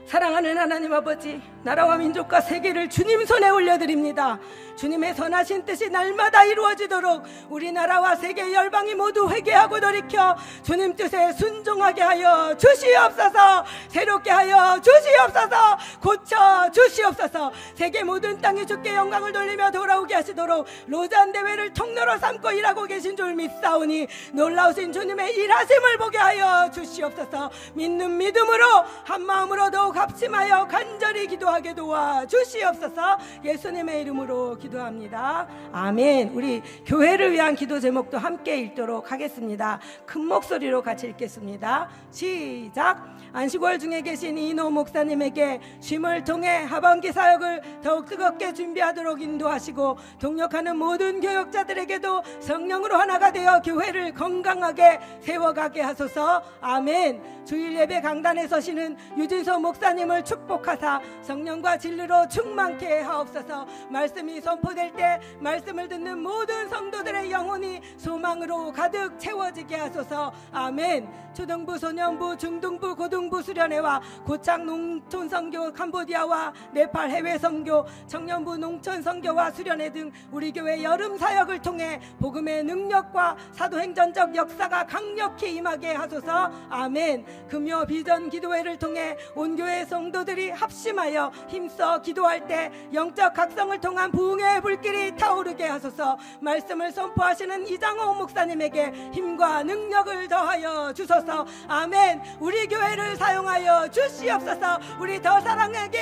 [SPEAKER 5] 사랑하는 하나님 아버지, 나라와 민족과 세계를 주님 손에 올려드립니다. 주님의 선하신 뜻이 날마다 이루어지도록 우리나라와 세계 열방이 모두 회개하고 돌이켜 주님 뜻에 순종하게 하여 주시옵소서. 새롭게 하여 주시옵소서. 고쳐 주시옵소서. 세계 모든 땅이 주께 영광을 돌리며 돌아오게 하시도록 로잔 대회를 통로로 삼고 일하고 계신 줄 믿사오니 놀라우신 주님의 일하심을 보게 하여 주시옵소서. 믿는 믿음으로 한 마음으로 더욱 합심하여 간절히 기도하게 도와 주시옵소서. 예수님의 이름으로 기도합니다. 아멘. 우리 교회를 위한 기도 제목도 함께 읽도록 하겠습니다. 큰 목소리로 같이 읽겠습니다. 시작. 안식월 중에 계신 이노 목사님에게 쉼을 통해 하반기 사역을 더욱 뜨겁게 준비하도록 인도하시고, 동역하는 모든 교역자들에게도 성령으로 하나가 되어 교회를 건강하게 세워가게 하소서. 아멘. 주일 예배 강단에 서시는 유진서 목사님을 축복하사 성령과 진리로 충만케 하옵소서. 말씀이 선포될 때 말씀을 듣는 모든 성도들의 영혼이 소망으로 가득 채워지게 하소서. 아멘. 초등부, 소년부, 중등부, 고등부 수련회와 고창 농촌 선교 캄보디아와 네팔 해외 선교, 청년부 농촌 선교와 수련회 등 우리 교회 여름 사역을 통해 복음의 능력과 사도행전적 역사가 강력히 임하게 하소서. 아멘. 금요 비전 기도회를 통해 온 교회 성도들이 합심하여 힘써 기도할 때 영적 각성을 통한 부흥의 불길이 타오르게 하소서. 말씀을 선포하시는 이장호 목사님에게 힘과 능력을 더하여 주소서. 아멘. 우리 교회를 사용하여 주시옵소서. 우리 더 사랑의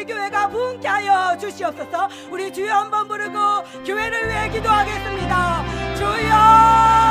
[SPEAKER 5] 교회가 부흥케 하여 주시옵소서. 우리 주여 한번 부르고 교회를 위해 기도하겠습니다. 주여.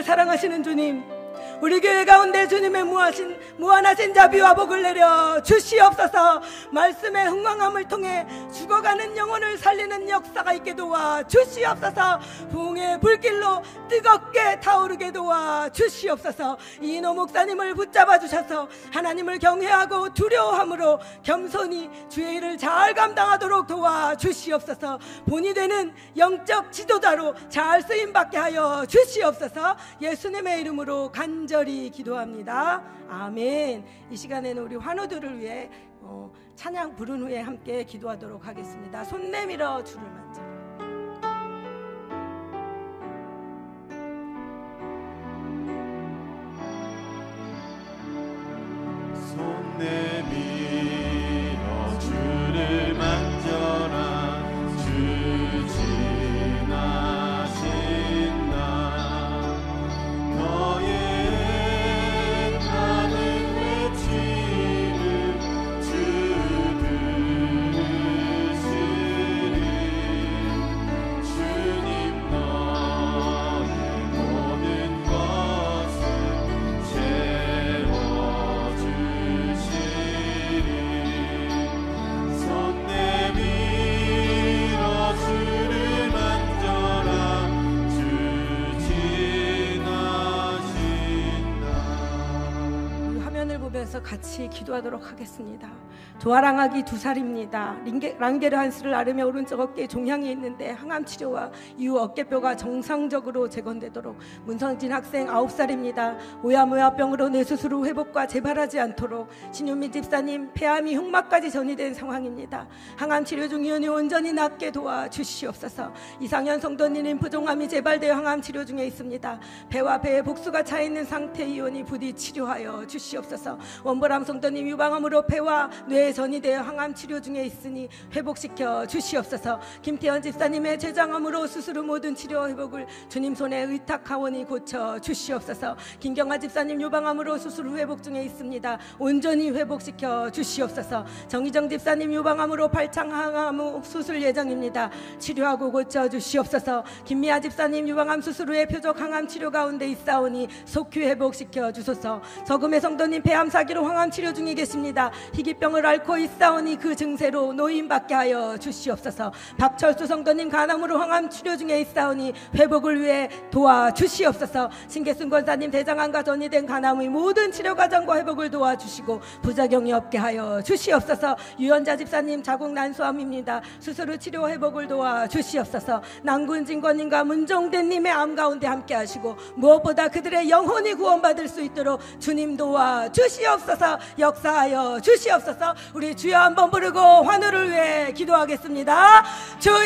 [SPEAKER 5] 사랑하시는 주님, 우리 교회 가운데 주님의 무한하신 자비와 복을 내려 주시옵소서. 말씀의 흥왕함을 통해 죽어가는 영혼을 살리는 역사가 있게 도와 주시옵소서. 부흥의 불길로 뜨겁게 타오르게 도와 주시옵소서. 이인호 목사님을 붙잡아 주셔서 하나님을 경외하고 두려워함으로 겸손히 주의 일을 잘 감당하도록 도와 주시옵소서. 본이 되는 영적 지도자로 잘 쓰임받게 하여 주시옵소서. 예수님의 이름으로 간절히 기도합니다. 아멘. 이 시간에는 우리 환우들을 위해 찬양 부른 후에 함께 기도하도록 하겠습니다. 손 내밀어 주를 만져.
[SPEAKER 1] 손 내밀어 주를 만져라. 주 지나신다. 너의 가는 외침을 주 들으시리.
[SPEAKER 5] 일어나서 같이 기도하도록 하겠습니다. 조아랑아기 2살입니다. 랑게르한스를 앓으며 오른쪽 어깨에 종양이 있는데 항암 치료와 이후 어깨뼈가 정상적으로 재건되도록. 문성진 학생 9살입니다. 오야모야병으로 뇌수술 후 회복과 재발하지 않도록. 신윤미 집사님 폐암이 흉막까지 전이된 상황입니다. 항암 치료 중 이온이 온전히 낫게 도와주시옵소서. 이상현 성도님 림프종암이 재발되어 항암 치료 중에 있습니다. 배와 배에 복수가 차 있는 상태 이온이 부디 치료하여 주시옵소서. 원보람 성도님 유방암으로 폐와 뇌에 전이되어 항암 치료 중에 있으니 회복시켜 주시옵소서. 김태현 집사님의 췌장암으로 수술 후 모든 치료 회복을 주님 손에 의탁하오니 고쳐 주시옵소서. 김경아 집사님 유방암으로 수술 후 회복 중에 있습니다. 온전히 회복시켜 주시옵소서. 정희정 집사님 유방암으로 발창항암 후 수술 예정입니다. 치료하고 고쳐 주시옵소서. 김미아 집사님 유방암 수술 후에 표적 항암 치료 가운데 있사오니 속히 회복시켜 주소서. 서금의 성도님 폐암 사기로 항암 치료 중에 계십니다. 희귀병을 앓고 있사오니 그 증세로 노인받게 하여 주시옵소서. 박철수 성도님 간암으로 항암 치료 중에 있사오니 회복을 위해 도와주시옵소서. 신계순 권사님 대장암과 전이된 간암의 모든 치료 과정과 회복을 도와주시고 부작용이 없게 하여 주시옵소서. 유연자 집사님 자궁 난소암입니다. 수술 후 치료 회복을 도와주시옵소서. 남군진권님과 문정대님의 암 가운데 함께 하시고 무엇보다 그들의 영혼이 구원받을 수 있도록 주님 도와주시옵소서. 역사하여 주시옵소서. 우리 주여 한번 부르고 환우를 위해 기도하겠습니다. 주여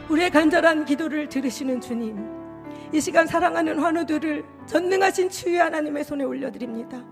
[SPEAKER 5] 우리의 간절한 기도를 들으시는 주님, 이 시간 사랑하는 환우들을 전능하신 주의 하나님의 손에 올려드립니다.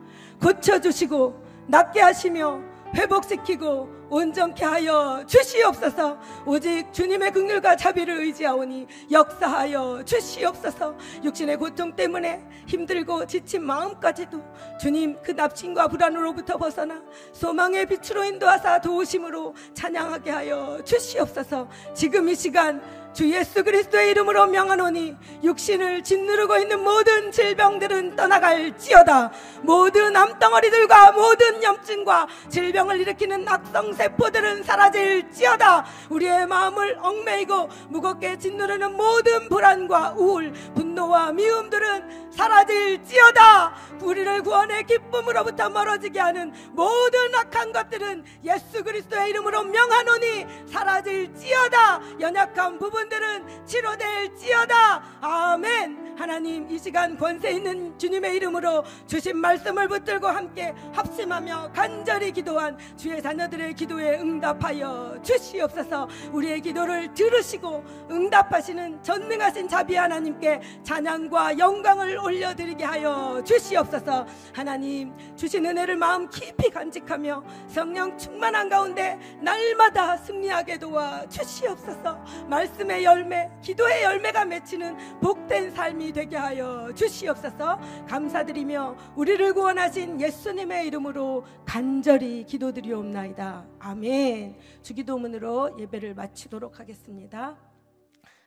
[SPEAKER 5] 고쳐주시고 낫게 하시며 회복시키고 온전케 하여 주시옵소서. 오직 주님의 긍휼과 자비를 의지하오니 역사하여 주시옵소서. 육신의 고통 때문에 힘들고 지친 마음까지도 주님 그 납치와 불안으로부터 벗어나 소망의 빛으로 인도하사 도우심으로 찬양하게 하여 주시옵소서. 지금 이 시간 주 예수 그리스도의 이름으로 명하노니 육신을 짓누르고 있는 모든 질병들은 떠나갈지어다. 모든 암덩어리들과 모든 염증과 질병을 일으키는 악성세포들은 사라질지어다. 우리의 마음을 얽매이고 무겁게 짓누르는 모든 불안과 우울, 분노와 미움들은 사라질지어다. 우리를 구원의 기쁨으로부터 멀어지게 하는 모든 악한 것들은 예수 그리스도의 이름으로 명하노니 사라질지어다. 연약한 부분들은 치료될지어다. 아멘. 하나님 이 시간 권세 있는 주님의 이름으로 주신 말씀을 붙들고 함께 합심하며 간절히 기도한 주의 자녀들의 기도에 응답하여 주시옵소서. 우리의 기도를 들으시고 응답하시는 전능하신 자비 하나님께 찬양과 영광을 올려드리게 하여 주시옵소서. 하나님 주신 은혜를 마음 깊이 간직하며 성령 충만한 가운데 날마다 승리하게 도와 주시옵소서. 말씀의 열매, 기도의 열매가 맺히는 복된 삶이 되게 하여 주시옵소서. 감사드리며 우리를 구원하신 예수님의 이름으로 간절히 기도드리옵나이다. 아멘. 주기도문으로 예배를 마치도록 하겠습니다.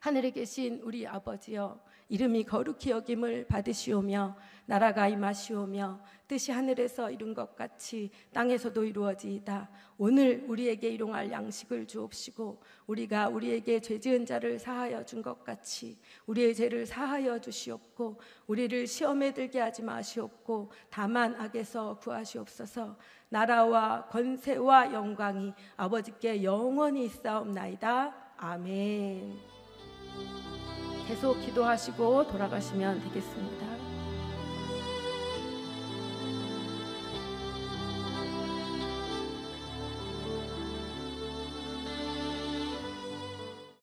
[SPEAKER 5] 하늘에 계신 우리 아버지여, 이름이 거룩히 여김을 받으시오며 나라가 임하시오며 뜻이 하늘에서 이룬 것 같이 땅에서도 이루어지이다. 오늘 우리에게 일용할 양식을 주옵시고 우리가 우리에게 죄 지은 자를 사하여 준 것 같이 우리의 죄를 사하여 주시옵고 우리를 시험에 들게 하지 마시옵고 다만 악에서 구하시옵소서. 나라와 권세와 영광이 아버지께 영원히 있사옵나이다. 아멘. 계속 기도하시고 돌아가시면 되겠습니다.